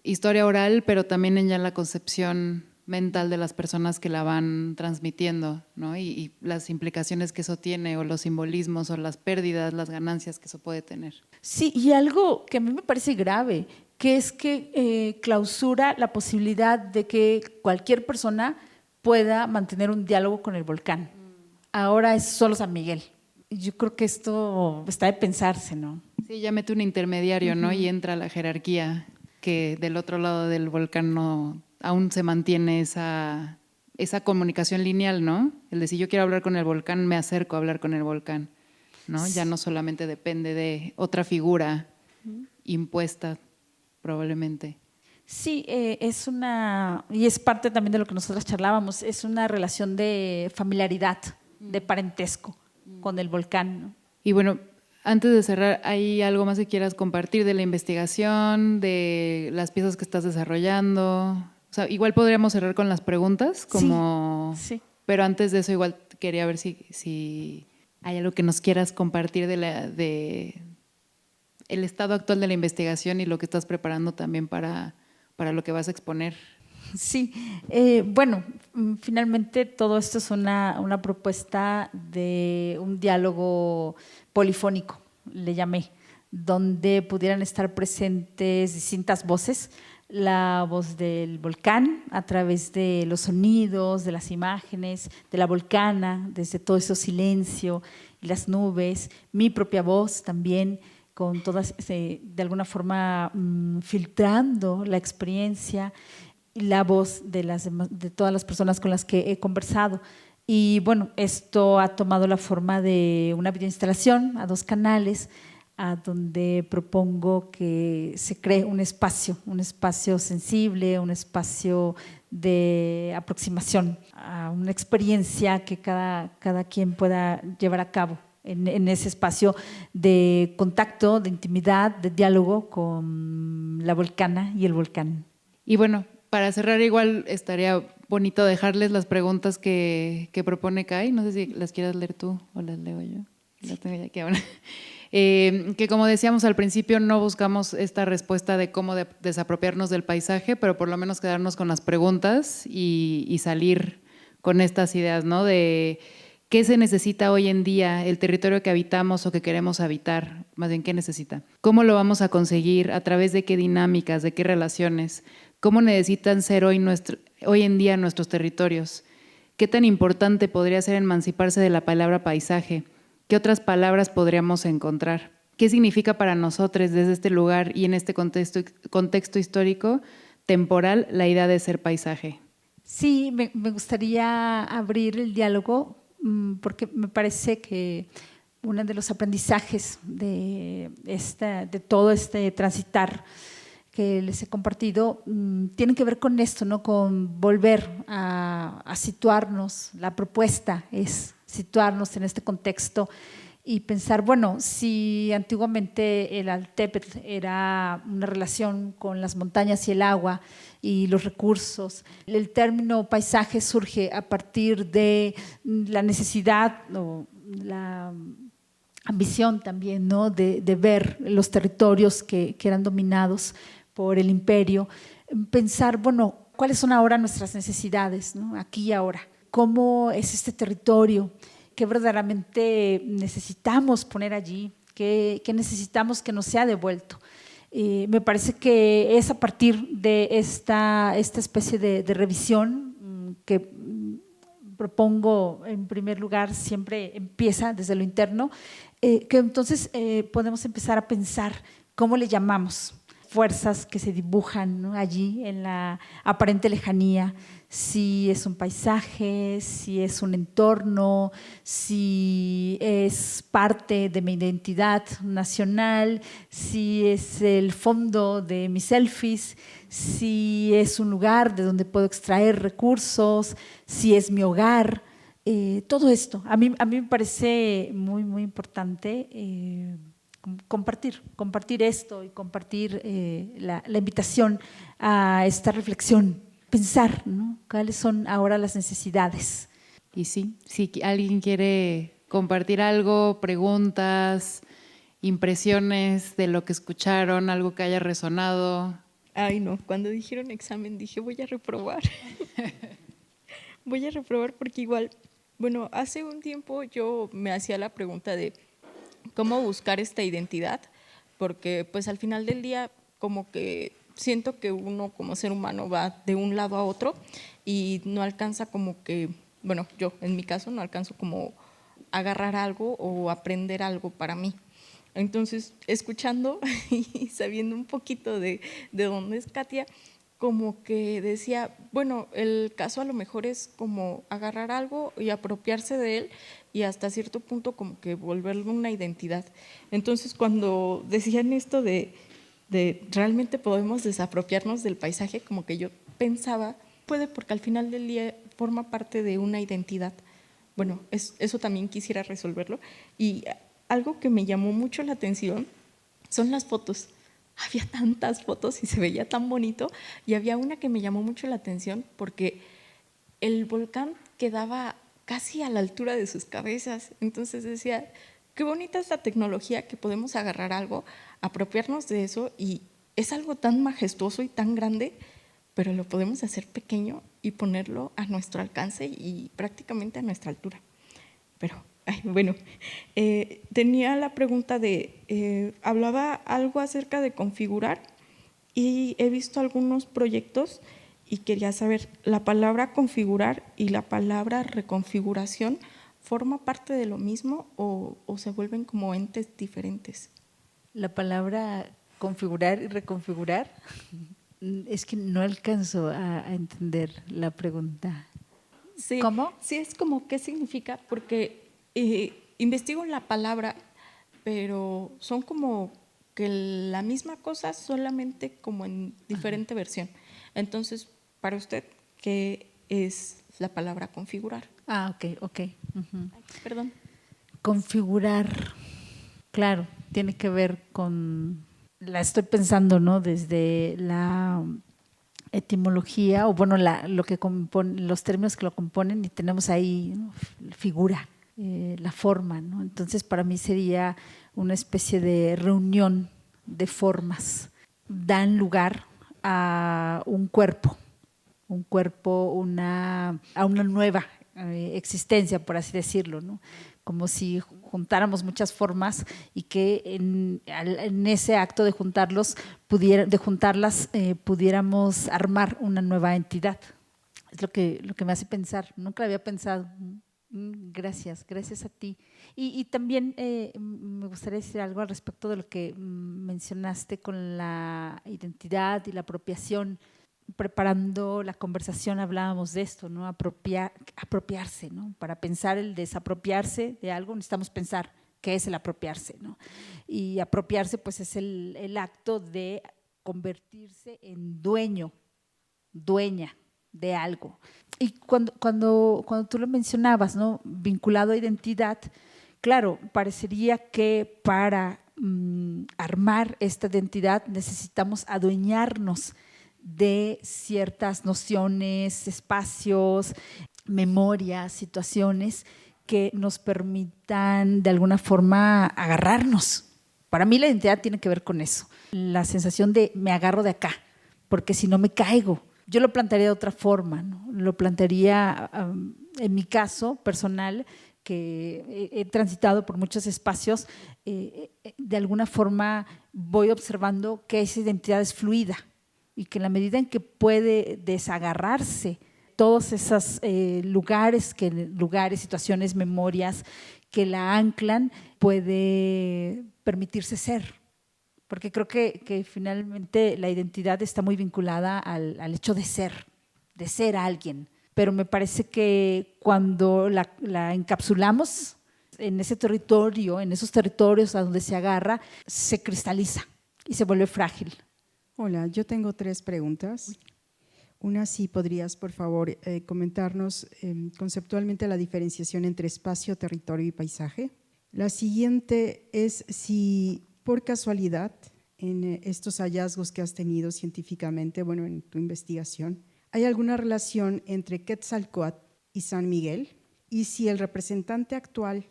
historia oral, pero también en ya la concepción mental de las personas que la van transmitiendo, ¿no? Y las implicaciones que eso tiene, o los simbolismos, o las pérdidas, las ganancias que eso puede tener. Sí, y algo que a mí me parece grave, que es que clausura la posibilidad de que cualquier persona pueda mantener un diálogo con el volcán. Ahora es solo San Miguel. Yo creo que esto está de pensarse, ¿no? Sí, ya mete un intermediario, ¿no? Y entra la jerarquía, que del otro lado del volcán aún se mantiene esa comunicación lineal, ¿no? El de si yo quiero hablar con el volcán, me acerco a hablar con el volcán, ¿no? Ya no solamente depende de otra figura impuesta, probablemente. Sí, y es parte también de lo que nosotras charlábamos, es una relación de familiaridad, de parentesco con el volcán, ¿no? Y bueno, antes de cerrar, ¿hay algo más que quieras compartir de la investigación, de las piezas que estás desarrollando? O sea, igual podríamos cerrar con las preguntas, Sí. Pero antes de eso igual quería ver si hay algo que nos quieras compartir de el estado actual de la investigación y lo que estás preparando también para lo que vas a exponer. Sí, bueno, finalmente todo esto es una propuesta de un diálogo polifónico, le llamé, donde pudieran estar presentes distintas voces, la voz del volcán a través de los sonidos, de las imágenes, de la volcana, desde todo ese silencio y las nubes, mi propia voz también, con todas, de alguna forma filtrando la experiencia, la voz de todas las personas con las que he conversado. Y bueno, esto ha tomado la forma de una videoinstalación a 2 canales, a donde propongo que se cree un espacio sensible, un espacio de aproximación a una experiencia que cada quien pueda llevar a cabo en ese espacio de contacto, de intimidad, de diálogo con la volcana y el volcán. Y bueno, para cerrar igual estaría bonito dejarles las preguntas que propone Kai. No sé si las quieras leer tú o las leo yo. Las tengo ya aquí ahora. Que como decíamos al principio, no buscamos esta respuesta de cómo desapropiarnos del paisaje, pero por lo menos quedarnos con las preguntas y salir con estas ideas, ¿no? De qué se necesita hoy en día, el territorio que habitamos o que queremos habitar, más bien qué necesita. ¿Cómo lo vamos a conseguir? ¿A través de qué dinámicas, de qué relaciones? ¿Cómo necesitan ser hoy en día nuestros territorios? ¿Qué tan importante podría ser emanciparse de la palabra paisaje? ¿Qué otras palabras podríamos encontrar? ¿Qué significa para nosotros desde este lugar y en este contexto histórico, temporal, la idea de ser paisaje? Sí, me gustaría abrir el diálogo porque me parece que uno de los aprendizajes de todo este transitar que les he compartido tienen que ver con esto, ¿no? Con volver a situarnos. La propuesta es situarnos en este contexto y pensar, bueno, si antiguamente el Altepetll era una relación con las montañas y el agua y los recursos, el término paisaje surge a partir de la necesidad o la ambición también, ¿no? de ver los territorios que eran dominados por el imperio, pensar, bueno, ¿cuáles son ahora nuestras necesidades, ¿no? Aquí y ahora? ¿Cómo es este territorio? ¿Qué verdaderamente necesitamos poner allí? ¿Qué necesitamos que nos sea devuelto? Me parece que es a partir de esta especie de revisión que propongo, en primer lugar, siempre empieza desde lo interno, que entonces podemos empezar a pensar cómo le llamamos fuerzas que se dibujan, ¿no? Allí en la aparente lejanía, si es un paisaje, si es un entorno, si es parte de mi identidad nacional, si es el fondo de mis selfies, si es un lugar de donde puedo extraer recursos, si es mi hogar. Todo esto a mí me parece muy, muy importante compartir esto y compartir la invitación a esta reflexión, pensar, ¿no? ¿Cuáles son ahora las necesidades? Y sí, si alguien quiere compartir algo, preguntas, impresiones de lo que escucharon, algo que haya resonado. Ay, no, cuando dijeron examen dije, voy a reprobar. Voy a reprobar porque igual, bueno, hace un tiempo yo me hacía la pregunta de cómo buscar esta identidad, porque pues al final del día como que siento que uno como ser humano va de un lado a otro y no alcanza como que, bueno, yo en mi caso no alcanzo como agarrar algo o aprender algo para mí. Entonces, escuchando y sabiendo un poquito de dónde es Katia, como que decía, bueno, el caso a lo mejor es como agarrar algo y apropiarse de él y hasta cierto punto como que volverlo una identidad. Entonces, cuando decían esto de realmente podemos desapropiarnos del paisaje, como que yo pensaba, puede, porque al final del día forma parte de una identidad. Bueno, eso también quisiera resolverlo. Y algo que me llamó mucho la atención son las fotos. Había tantas fotos y se veía tan bonito, y había una que me llamó mucho la atención porque el volcán quedaba casi a la altura de sus cabezas. Entonces decía, qué bonita es la tecnología, que podemos agarrar algo, apropiarnos de eso, y es algo tan majestuoso y tan grande, pero lo podemos hacer pequeño y ponerlo a nuestro alcance y prácticamente a nuestra altura. Pero bueno, tenía la pregunta de, hablaba algo acerca de configurar, y he visto algunos proyectos y quería saber, ¿la palabra configurar y la palabra reconfiguración forma parte de lo mismo o se vuelven como entes diferentes? La palabra configurar y reconfigurar, es que no alcanzo a entender la pregunta. Sí, ¿Cómo? Sí, es como, ¿qué significa? Porque investigo la palabra, pero son como que la misma cosa, solamente como en diferente versión. Entonces, para usted, ¿qué es la palabra configurar? Ok. Ay, perdón. Configurar, claro, tiene que ver con, la estoy pensando, ¿no? Desde la etimología, o bueno, lo que compone, los términos que lo componen, y tenemos ahí, ¿no? Figura, la forma, ¿no? Entonces, para mí sería una especie de reunión de formas, dan lugar a un cuerpo, a una nueva existencia, por así decirlo, ¿no? Como si juntáramos muchas formas y que en ese acto de juntarlas pudiéramos armar una nueva entidad. Es lo que me hace pensar. Nunca lo había pensado. Gracias a ti. Y también me gustaría decir algo al respecto de lo que mencionaste con la identidad y la apropiación. Preparando la conversación hablábamos de esto, ¿no? Apropiarse, ¿no? Para pensar el desapropiarse de algo necesitamos pensar ¿Qué es el apropiarse, ¿no? Y apropiarse pues es el acto de convertirse en dueña de algo. Y cuando tú lo mencionabas, ¿no? Vinculado a identidad, claro, parecería que para armar esta identidad necesitamos adueñarnos de ciertas nociones, espacios, memorias, situaciones que nos permitan de alguna forma agarrarnos. Para mí la identidad tiene que ver con eso, la sensación de me agarro de acá, porque si no me caigo. Yo lo plantearía de otra forma, ¿no? Lo plantearía, en mi caso personal, que he transitado por muchos espacios, de alguna forma voy observando que esa identidad es fluida y que en la medida en que puede desagarrarse todos esos lugares, situaciones, memorias que la anclan, puede permitirse ser. Porque creo que finalmente la identidad está muy vinculada al hecho de ser alguien. Pero me parece que cuando la encapsulamos en ese territorio, en esos territorios a donde se agarra, se cristaliza y se vuelve frágil. Hola, yo tengo 3 preguntas. Una, si podrías, por favor, comentarnos conceptualmente la diferenciación entre espacio, territorio y paisaje. La siguiente es si, por casualidad, en estos hallazgos que has tenido científicamente, bueno, en tu investigación, ¿hay alguna relación entre Quetzalcóatl y San Miguel? Y si el representante actual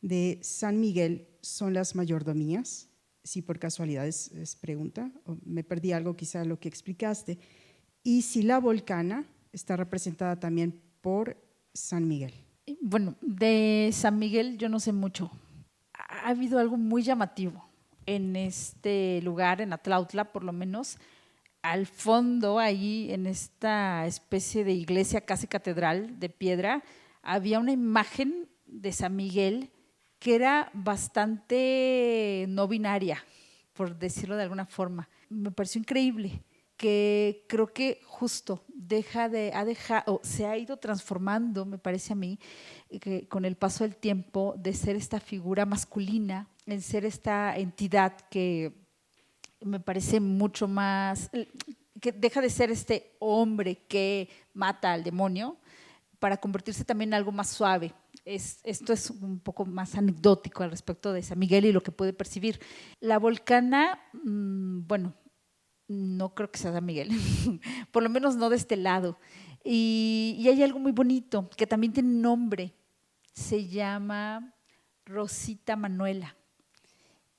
de San Miguel son las mayordomías, si por casualidad es pregunta, o me perdí algo quizá lo que explicaste, y si la Volcana está representada también por San Miguel. Bueno, de San Miguel yo no sé mucho. Ha habido algo muy llamativo en este lugar, en Atlautla por lo menos. Al fondo, ahí en esta especie de iglesia casi catedral de piedra, había una imagen de San Miguel que era bastante no binaria, por decirlo de alguna forma. Me pareció increíble, que creo que justo se ha ido transformando, me parece a mí, que con el paso del tiempo, de ser esta figura masculina, en ser esta entidad que me parece mucho más, que deja de ser este hombre que mata al demonio para convertirse también en algo más suave. Esto es un poco más anecdótico al respecto de San Miguel y lo que puede percibir. La Volcana, bueno, no creo que sea San Miguel, por lo menos no de este lado. Y hay algo muy bonito que también tiene un nombre, se llama Rosita Manuela.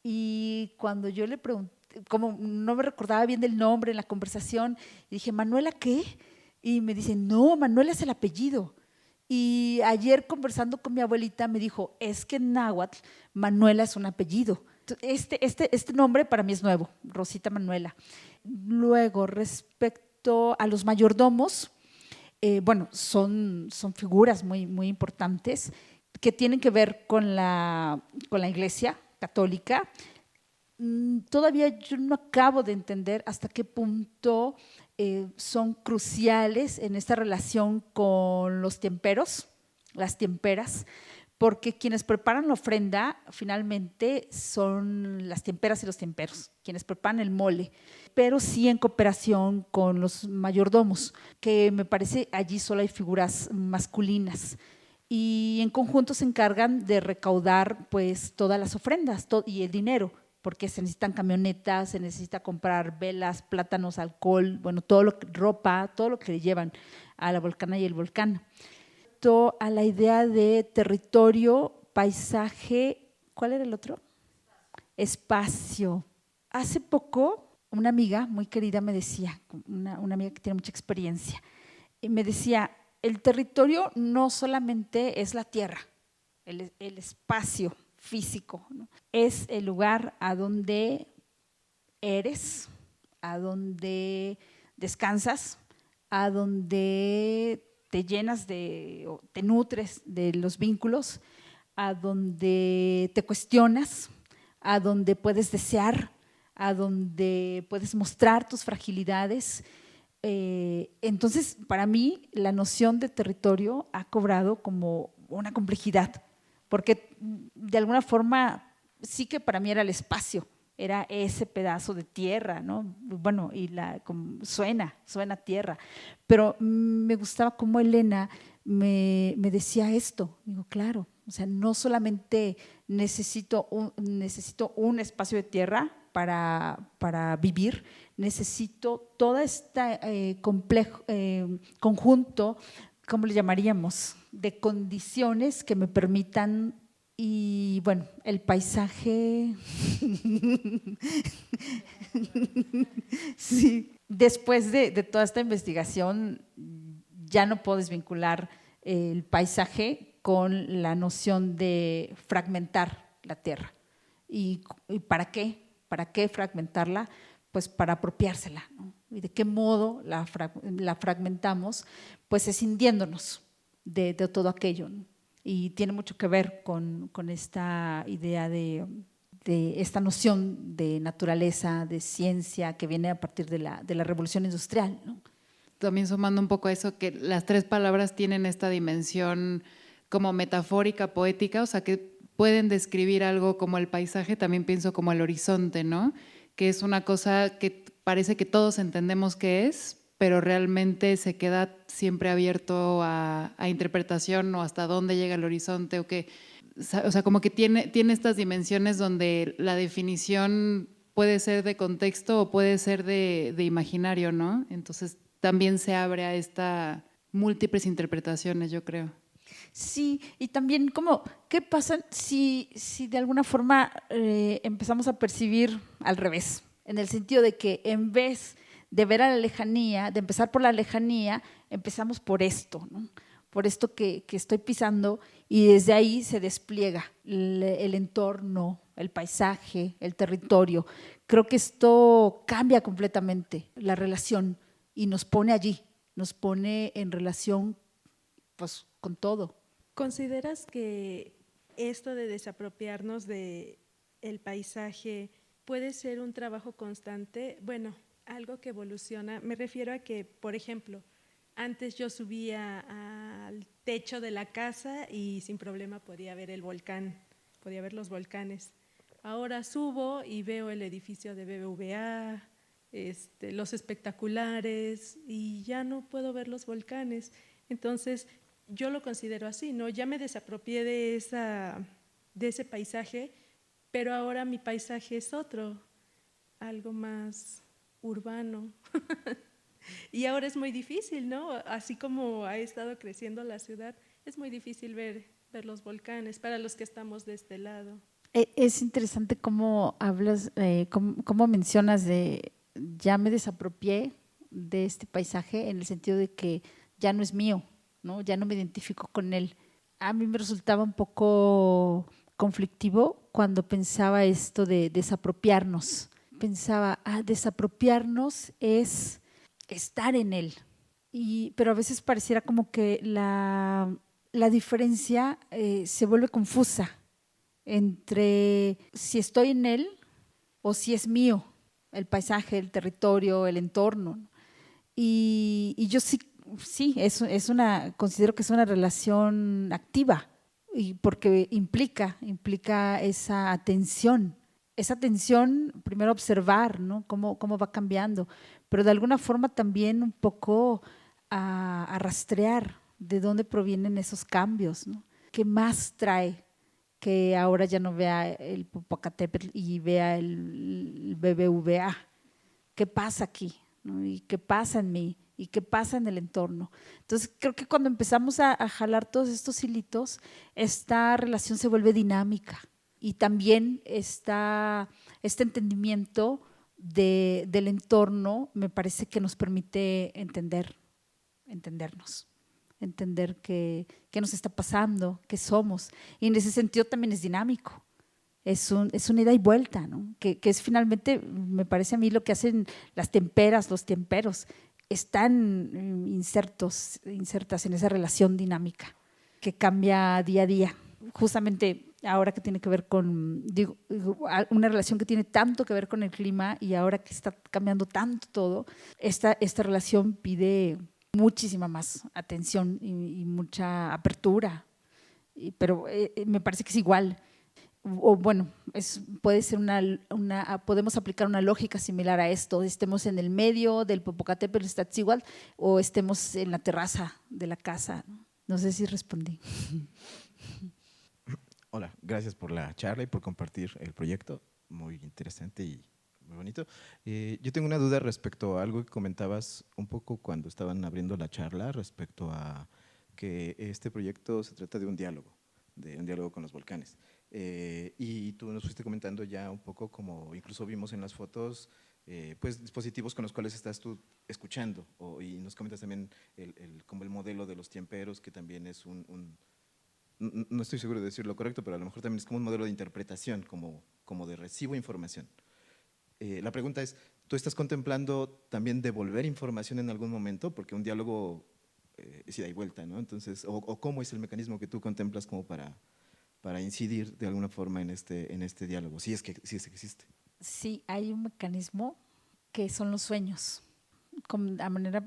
Y cuando yo le pregunté, como no me recordaba bien del nombre en la conversación, y dije, ¿Manuela qué? Y me dice, no, Manuela es el apellido. Y ayer conversando con mi abuelita me dijo, es que en náhuatl Manuela es un apellido. Este nombre para mí es nuevo, Rosita Manuela. Luego, respecto a los mayordomos, bueno, son figuras muy, muy importantes que tienen que ver con la Iglesia católica. Todavía yo no acabo de entender hasta qué punto son cruciales en esta relación con los temperos, las temperas, porque quienes preparan la ofrenda finalmente son las temperas y los temperos, quienes preparan el mole, pero sí en cooperación con los mayordomos, que me parece allí solo hay figuras masculinas. Y en conjunto se encargan de recaudar pues todas las ofrendas y el dinero, porque se necesitan camionetas, se necesita comprar velas, plátanos, alcohol, bueno, ropa, todo lo que le llevan a la Volcana y el volcán. A la idea de territorio, paisaje, ¿cuál era el otro? Espacio. Hace poco una amiga muy querida me decía, una amiga que tiene mucha experiencia, y me decía, el territorio no solamente es la tierra, el espacio físico, ¿no? Es el lugar a donde eres, a donde descansas, a donde te llenas o te nutres de los vínculos, a donde te cuestionas, a donde puedes desear, a donde puedes mostrar tus fragilidades. Entonces, para mí, la noción de territorio ha cobrado como una complejidad, porque de alguna forma sí que para mí era el espacio, era ese pedazo de tierra, ¿no? Bueno, y suena tierra, pero me gustaba cómo Elena me decía esto. Digo, claro, o sea, no solamente necesito un espacio de tierra para vivir, necesito todo este conjunto, ¿cómo le llamaríamos?, de condiciones que me permitan. Y bueno, el paisaje, sí, después de toda esta investigación ya no puedo desvincular el paisaje con la noción de fragmentar la tierra. ¿Y para qué? ¿Para qué fragmentarla? Pues para apropiársela, ¿no? ¿Y de qué modo la fragmentamos? Pues escindiéndonos de todo aquello, ¿no? Y tiene mucho que ver con esta idea de esta noción de naturaleza, de ciencia, que viene a partir de la revolución industrial, ¿no? También sumando un poco a eso, que las tres palabras tienen esta dimensión como metafórica, poética, o sea, que pueden describir algo como el paisaje, también pienso como el horizonte, ¿no? Que es una cosa que parece que todos entendemos qué es, pero realmente se queda siempre abierto a interpretación o hasta dónde llega el horizonte o sea, como que tiene estas dimensiones donde la definición puede ser de contexto o puede ser de imaginario, ¿no? Entonces también se abre a esta múltiples interpretaciones, yo creo. Sí, y también como, ¿qué pasa si de alguna forma empezamos a percibir al revés? En el sentido de que en vez de ver a la lejanía, de empezar por la lejanía, empezamos por esto, ¿no? Por esto que estoy pisando, y desde ahí se despliega el entorno, el paisaje, el territorio. Creo que esto cambia completamente la relación y nos pone allí, nos pone en relación pues con todo. ¿Consideras que esto de desapropiarnos del paisaje puede ser un trabajo constante? Bueno, algo que evoluciona. Me refiero a que, por ejemplo, antes yo subía al techo de la casa y sin problema podía ver el volcán, podía ver los volcanes. Ahora subo y veo el edificio de BBVA, los espectaculares, y ya no puedo ver los volcanes. Entonces, yo lo considero así, ¿no? Ya me desapropié de ese paisaje, pero ahora mi paisaje es otro, algo más urbano. Y ahora es muy difícil, ¿no? Así como ha estado creciendo la ciudad, es muy difícil ver los volcanes para los que estamos de este lado. Es interesante cómo hablas, cómo mencionas de ya me desapropié de este paisaje en el sentido de que ya no es mío, ¿no? Ya no me identifico con él. A mí me resultaba un poco conflictivo cuando pensaba esto de desapropiarnos. Pensaba, desapropiarnos es estar en él. Pero a veces pareciera como que la diferencia se vuelve confusa entre si estoy en él o si es mío, el paisaje, el territorio, el entorno. Y yo sí, considero que es una relación activa, y porque implica esa atención, primero observar, ¿no? Cómo va cambiando, pero de alguna forma también un poco a rastrear de dónde provienen esos cambios, ¿no? ¿Qué más trae que ahora ya no vea el Popocatépetl y vea el BBVA? ¿Qué pasa aquí, ¿no? ¿Y qué pasa en mí? ¿Y qué pasa en el entorno? Entonces, creo que cuando empezamos a jalar todos estos hilitos, esta relación se vuelve dinámica, y también este entendimiento del entorno me parece que nos permite entendernos, entender qué nos está pasando, qué somos, y en ese sentido también es dinámico. Es una ida y vuelta, ¿no? Que es finalmente, me parece a mí, lo que hacen las temperas, los temperos, están insertas en esa relación dinámica que cambia día a día. Justamente ahora que tiene que ver con, una relación que tiene tanto que ver con el clima, y ahora que está cambiando tanto todo, esta relación pide muchísima más atención y mucha apertura. pero me parece que es igual. O bueno, puede ser podemos aplicar una lógica similar a esto, estemos en el medio del Popocatépetl, Iztaccíhuatl, o estemos en la terraza de la casa. No sé si respondí. Hola, gracias por la charla y por compartir el proyecto, muy interesante y muy bonito. Yo tengo una duda respecto a algo que comentabas un poco cuando estaban abriendo la charla, respecto a que este proyecto se trata de un diálogo con los volcanes. Y tú nos fuiste comentando ya un poco, como incluso vimos en las fotos, pues dispositivos con los cuales estás tú escuchando, y nos comentas también como el modelo de los tiemperos, que también es no estoy seguro de decirlo correcto, pero a lo mejor también es como un modelo de interpretación, como de recibo información. La pregunta es, ¿tú estás contemplando también devolver información en algún momento? Porque un diálogo es ida y vuelta, ¿no? Entonces, o ¿cómo es el mecanismo que tú contemplas como para incidir de alguna forma en este diálogo, si es que existe? Sí, hay un mecanismo que son los sueños. A manera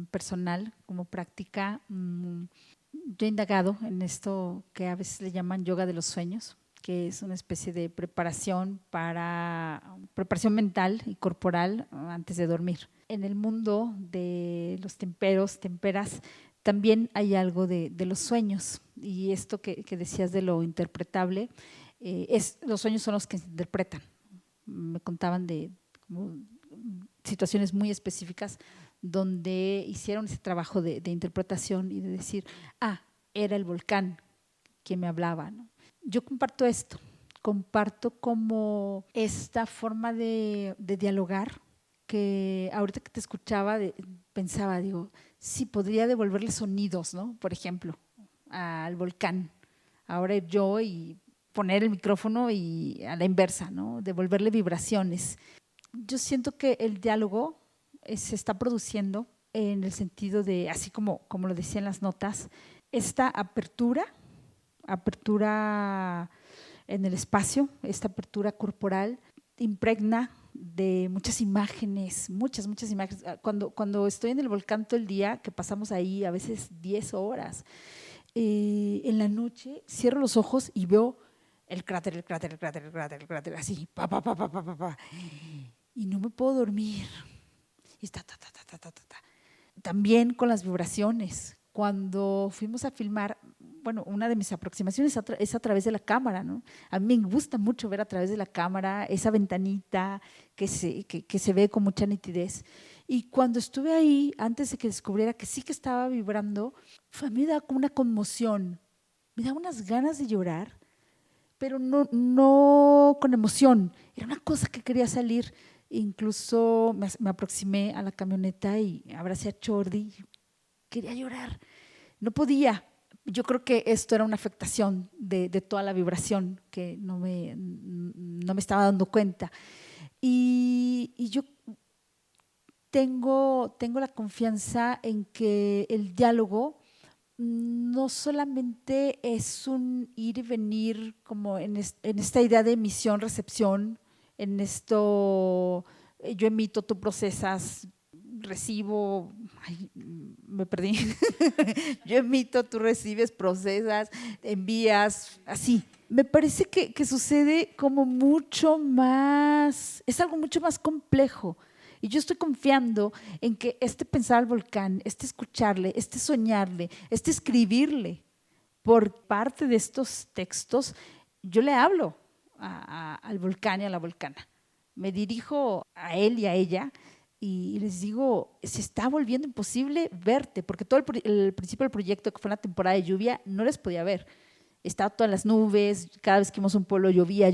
personal, como práctica, yo he indagado en esto que a veces le llaman yoga de los sueños, que es una especie de preparación mental y corporal antes de dormir. En el mundo de los temperas, también hay algo de los sueños, y esto que decías de lo interpretable, los sueños son los que se interpretan. Me contaban de situaciones muy específicas donde hicieron ese trabajo de interpretación y de decir, era el volcán que me hablaba, ¿no? Yo comparto como esta forma de dialogar, que ahorita que te escuchaba pensaba, digo, sí, podría devolverle sonidos, ¿no? Por ejemplo, al volcán. Ahora yo y poner el micrófono y a la inversa, ¿no? Devolverle vibraciones. Yo siento que el diálogo se está produciendo en el sentido de, así como lo decían las notas, esta apertura en el espacio, esta apertura corporal impregna de muchas imágenes, muchas imágenes. Cuando estoy en el volcán todo el día, que pasamos ahí a veces 10 horas, en la noche cierro los ojos y veo el cráter, así, y no me puedo dormir. Y está, También con las vibraciones. Cuando fuimos a filmar, bueno, una de mis aproximaciones es a través de la cámara, ¿no? A mí me gusta mucho ver a través de la cámara esa ventanita que se ve con mucha nitidez. Y cuando estuve ahí, antes de que descubriera que sí que estaba vibrando, a mí me da como una conmoción, me da unas ganas de llorar, pero no con emoción, era una cosa que quería salir. Incluso me aproximé a la camioneta y abracé a Jordi, quería llorar, no podía. Yo creo que esto era una afectación de toda la vibración que no me estaba dando cuenta. Y yo tengo la confianza en que el diálogo no solamente es un ir y venir como en esta idea de emisión-recepción, en esto yo emito, tú procesas, recibo, me perdí, yo emito, tú recibes, procesas, envías, así. Me parece que sucede como mucho más, es algo mucho más complejo. Y yo estoy confiando en que pensar al volcán, escucharle, soñarle, escribirle, por parte de estos textos, yo le hablo al volcán y a la volcana. Me dirijo a él y a ella y les digo, se está volviendo imposible verte, porque todo el principio del proyecto, que fue en la temporada de lluvia, no les podía ver. Estaba todas las nubes, cada vez que íbamos a un pueblo llovía,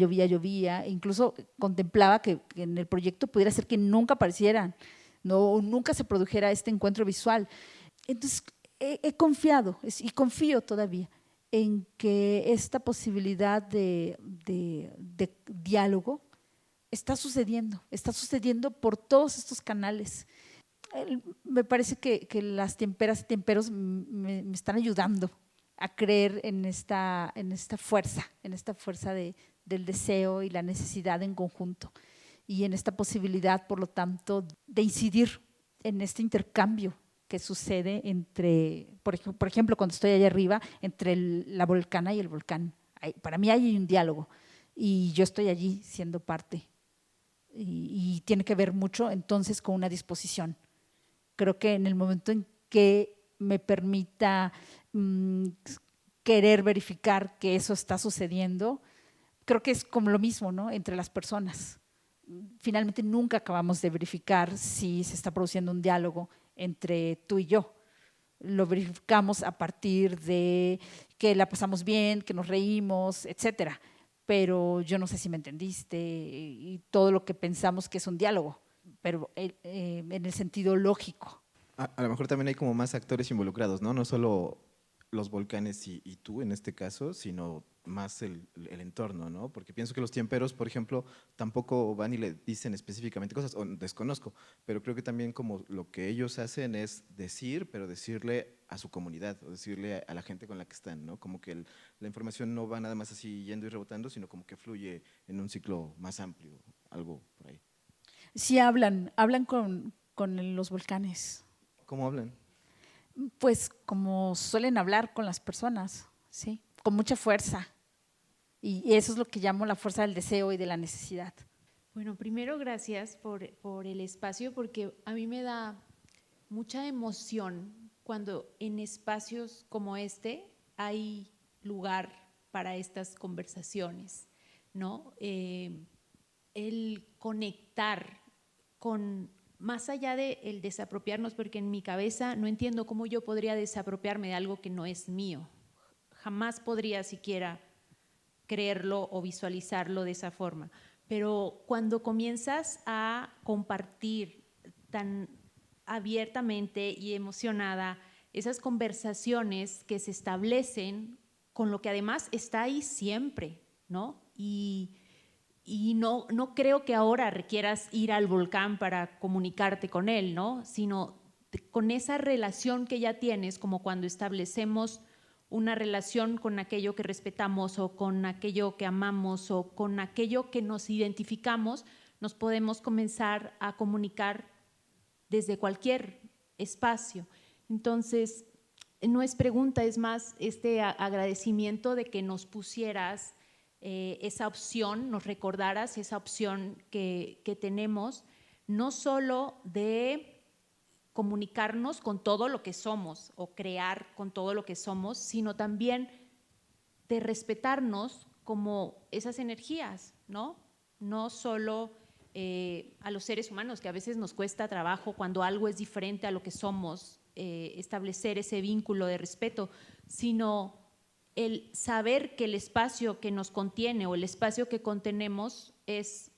incluso contemplaba que en el proyecto pudiera ser que nunca aparecieran, nunca se produjera este encuentro visual. Entonces he confiado y confío todavía en que esta posibilidad de diálogo está sucediendo por todos estos canales. Me parece que las temperas y temperos me están ayudando a creer en esta fuerza del deseo y la necesidad en conjunto, y en esta posibilidad, por lo tanto, de incidir en este intercambio que sucede entre, por ejemplo, cuando estoy allá arriba, entre la volcana y el volcán. Para mí hay un diálogo y yo estoy allí siendo parte. Y tiene que ver mucho entonces con una disposición. Creo que en el momento en que me permita querer verificar que eso está sucediendo, creo que es como lo mismo, ¿no? Entre las personas. Finalmente nunca acabamos de verificar si se está produciendo un diálogo entre tú y yo. Lo verificamos a partir de que la pasamos bien, que nos reímos, etcétera. Pero yo no sé si me entendiste y todo lo que pensamos que es un diálogo, pero en el sentido lógico. A lo mejor también hay como más actores involucrados, ¿no? No solo los volcanes y tú en este caso, sino más el entorno, ¿no? Porque pienso que los tiemperos, por ejemplo, tampoco van y le dicen específicamente cosas, o desconozco, pero creo que también como lo que ellos hacen es decir, pero decirle a su comunidad, o decirle a la gente con la que están, ¿no? Como que la información no va nada más así yendo y rebotando, sino como que fluye en un ciclo más amplio, algo por ahí. Sí hablan con los volcanes. ¿Cómo hablan? Pues como suelen hablar con las personas, sí, con mucha fuerza. Y eso es lo que llamo la fuerza del deseo y de la necesidad. Bueno, primero gracias por el espacio, porque a mí me da mucha emoción cuando en espacios como este hay lugar para estas conversaciones, ¿no? El conectar con, más allá de el desapropiarnos, porque en mi cabeza no entiendo cómo yo podría desapropiarme de algo que no es mío. Jamás podría siquiera creerlo o visualizarlo de esa forma. Pero cuando comienzas a compartir tan abiertamente y emocionada esas conversaciones que se establecen con lo que además está ahí siempre, ¿no? Y no creo que ahora requieras ir al volcán para comunicarte con él, ¿no? Sino con esa relación que ya tienes, como cuando establecemos una relación con aquello que respetamos o con aquello que amamos o con aquello que nos identificamos, nos podemos comenzar a comunicar desde cualquier espacio. Entonces, no es pregunta, es más este agradecimiento de que nos pusieras esa opción, nos recordaras esa opción que tenemos, no solo de comunicarnos con todo lo que somos o crear con todo lo que somos, sino también de respetarnos como esas energías, ¿no? No solo a los seres humanos, que a veces nos cuesta trabajo cuando algo es diferente a lo que somos, establecer ese vínculo de respeto, sino el saber que el espacio que nos contiene o el espacio que contenemos es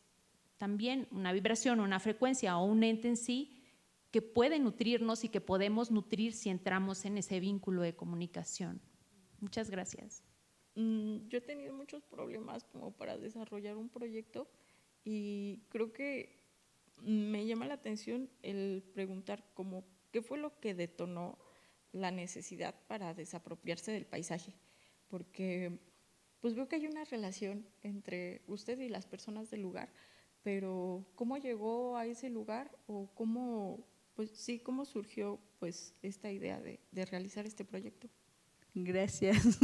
también una vibración, una frecuencia o un ente en sí que puede nutrirnos y que podemos nutrir si entramos en ese vínculo de comunicación. Muchas gracias. Yo he tenido muchos problemas como para desarrollar un proyecto y creo que me llama la atención el preguntar como qué fue lo que detonó la necesidad para desapropiarse del paisaje, porque pues veo que hay una relación entre usted y las personas del lugar, pero ¿cómo llegó a ese lugar o cómo surgió pues esta idea de realizar este proyecto? Gracias.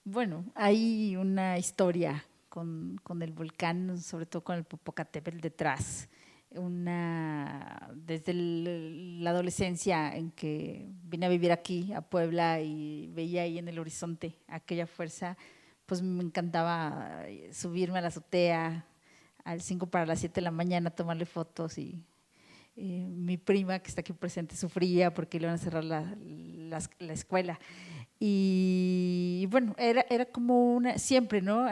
Bueno, hay una historia con el volcán, sobre todo con el Popocatépetl detrás. Desde la adolescencia en que vine a vivir aquí, a Puebla, y veía ahí en el horizonte aquella fuerza, pues me encantaba subirme a la azotea al 5 para las 7 de la mañana, tomarle fotos y mi prima que está aquí presente sufría porque le iban a cerrar la escuela. Y bueno, era como siempre, ¿no?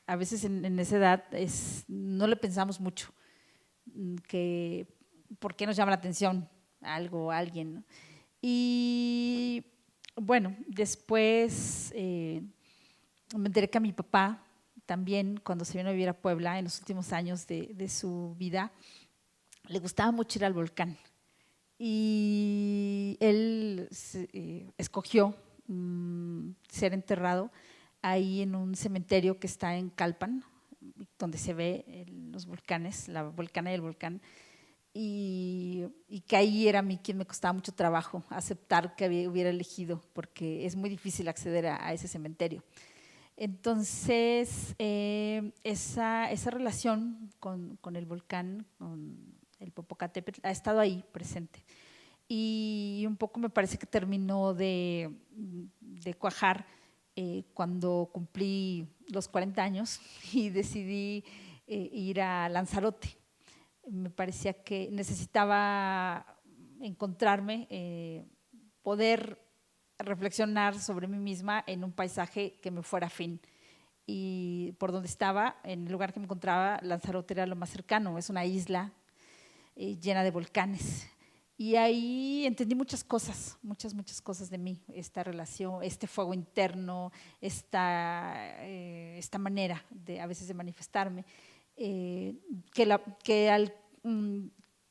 A veces en esa edad no le pensamos mucho que por qué nos llama la atención algo o alguien, ¿no? Y bueno, después me enteré que a mi papá también, cuando se vino a vivir a Puebla en los últimos años de su vida, le gustaba mucho ir al volcán y él escogió ser enterrado ahí en un cementerio que está en Calpan, donde se ve los volcanes, la volcana y el volcán. y que ahí era a mí quien me costaba mucho trabajo aceptar que hubiera elegido, porque es muy difícil acceder a ese cementerio. Entonces, esa relación con el volcán, con el Popocatépetl, ha estado ahí presente. Y un poco me parece que terminó de cuajar cuando cumplí los 40 años y decidí ir a Lanzarote. Me parecía que necesitaba encontrarme, poder reflexionar sobre mí misma en un paisaje que me fuera afín. Y por donde estaba, en el lugar que me encontraba, Lanzarote era lo más cercano, es una isla llena de volcanes. Y ahí entendí muchas cosas de mí, esta relación, este fuego interno, esta manera a veces de manifestarme, que al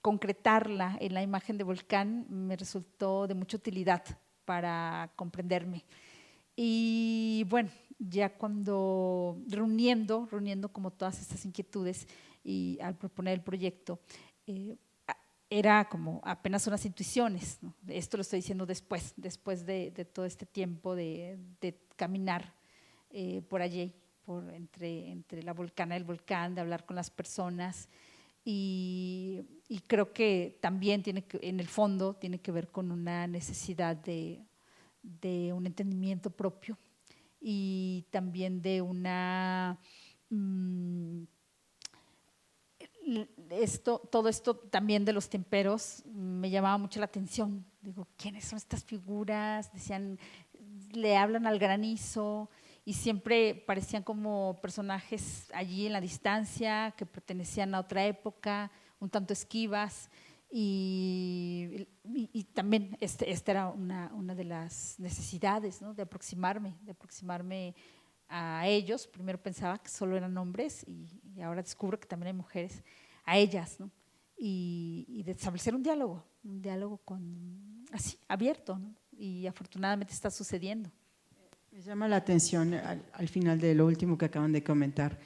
concretarla en la imagen de volcán me resultó de mucha utilidad para comprenderme. Y bueno, ya cuando reuniendo como todas estas inquietudes y al proponer el proyecto, era como apenas unas intuiciones, ¿no? Esto lo estoy diciendo después de todo este tiempo de caminar por allí, entre la volcana y el volcán, de hablar con las personas. Y creo que también en el fondo tiene que ver con una necesidad de un entendimiento propio y también de una… todo esto también de los temperos me llamaba mucho la atención. Digo, ¿quiénes son estas figuras? Decían, le hablan al granizo y siempre parecían como personajes allí en la distancia que pertenecían a otra época, un tanto esquivas. Y también esta era una de las necesidades, ¿no? de aproximarme a ellos. Primero pensaba que solo eran hombres y ahora descubro que también hay mujeres, a ellas, ¿no? y de establecer un diálogo así, abierto, ¿no? Y afortunadamente está sucediendo. Me llama la atención al final de lo último que acaban de comentar,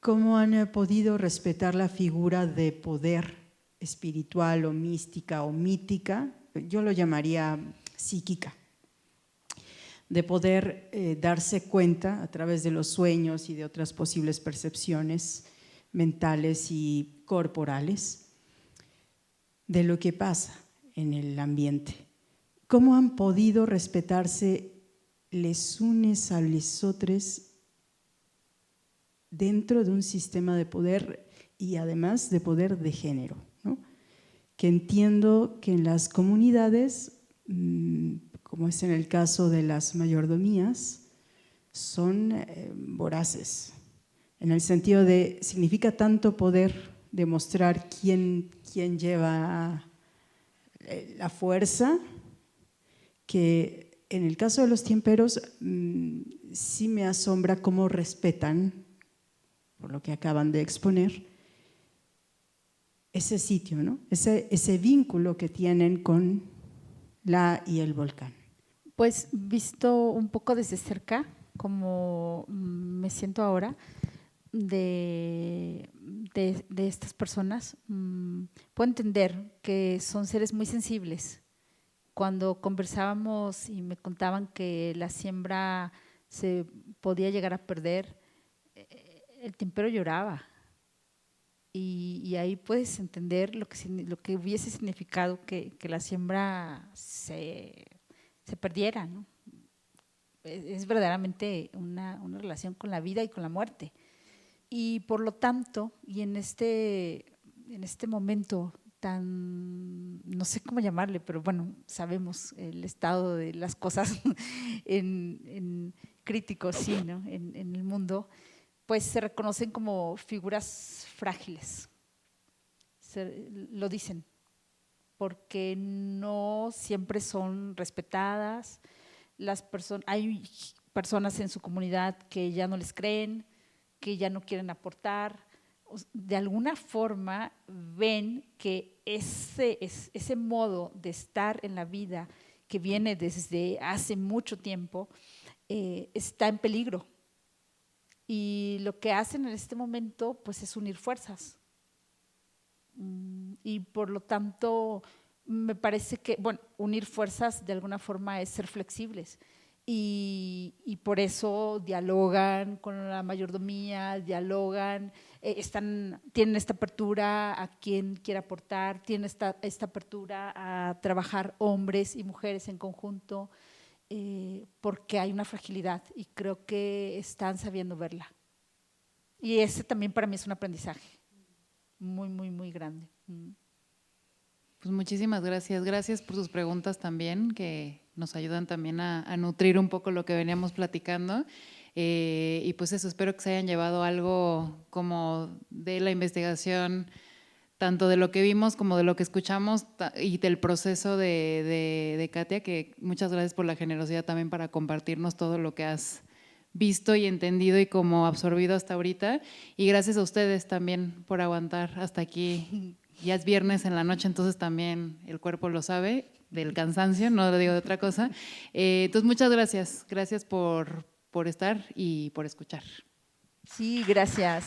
cómo han podido respetar la figura de poder espiritual o mística o mítica, yo lo llamaría psíquica, de poder darse cuenta a través de los sueños y de otras posibles percepciones mentales y corporales de lo que pasa en el ambiente. ¿Cómo han podido respetarse les unes a les otres dentro de un sistema de poder y además de poder de género, ¿no? Que entiendo que en las comunidades, como es en el caso de las mayordomías, son voraces, en el sentido de significa tanto poder demostrar quién lleva la fuerza, que en el caso de los tiemperos sí me asombra cómo respetan, por lo que acaban de exponer, ese sitio, ¿no? Ese vínculo que tienen con la y el volcán. Pues visto un poco desde cerca, como me siento ahora, de estas personas, puedo entender que son seres muy sensibles. Cuando conversábamos y me contaban que la siembra se podía llegar a perder, el tempero lloraba. Y ahí puedes entender lo que hubiese significado que la siembra se perdiera, ¿no? Es verdaderamente una relación con la vida y con la muerte. Y por lo tanto, y en este momento tan, no sé cómo llamarle, pero bueno, sabemos el estado de las cosas en crítico, sí, ¿no? en el mundo, pues se reconocen como figuras frágiles, lo dicen, porque no siempre son respetadas. Hay personas en su comunidad que ya no les creen, que ya no quieren aportar. De alguna forma ven que ese modo de estar en la vida que viene desde hace mucho tiempo está en peligro. Y lo que hacen en este momento pues es unir fuerzas. Y por lo tanto, me parece que, bueno, unir fuerzas de alguna forma es ser flexibles. Y por eso dialogan con la mayordomía, dialogan, tienen esta apertura a quien quiera aportar, tienen esta apertura a trabajar hombres y mujeres en conjunto, porque hay una fragilidad y creo que están sabiendo verla. Y ese también para mí es un aprendizaje muy, muy, muy grande. Pues muchísimas gracias. Gracias por sus preguntas también, que nos ayudan también a nutrir un poco lo que veníamos platicando. Y pues eso, espero que se hayan llevado algo como de la investigación, tanto de lo que vimos como de lo que escuchamos y del proceso de Katia, que muchas gracias por la generosidad también para compartirnos todo lo que has visto y entendido y como absorbido hasta ahorita. Y gracias a ustedes también por aguantar hasta aquí. Ya es viernes en la noche, entonces también el cuerpo lo sabe, del cansancio, no lo digo de otra cosa. Entonces, muchas gracias. Gracias por estar y por escuchar. Sí, gracias.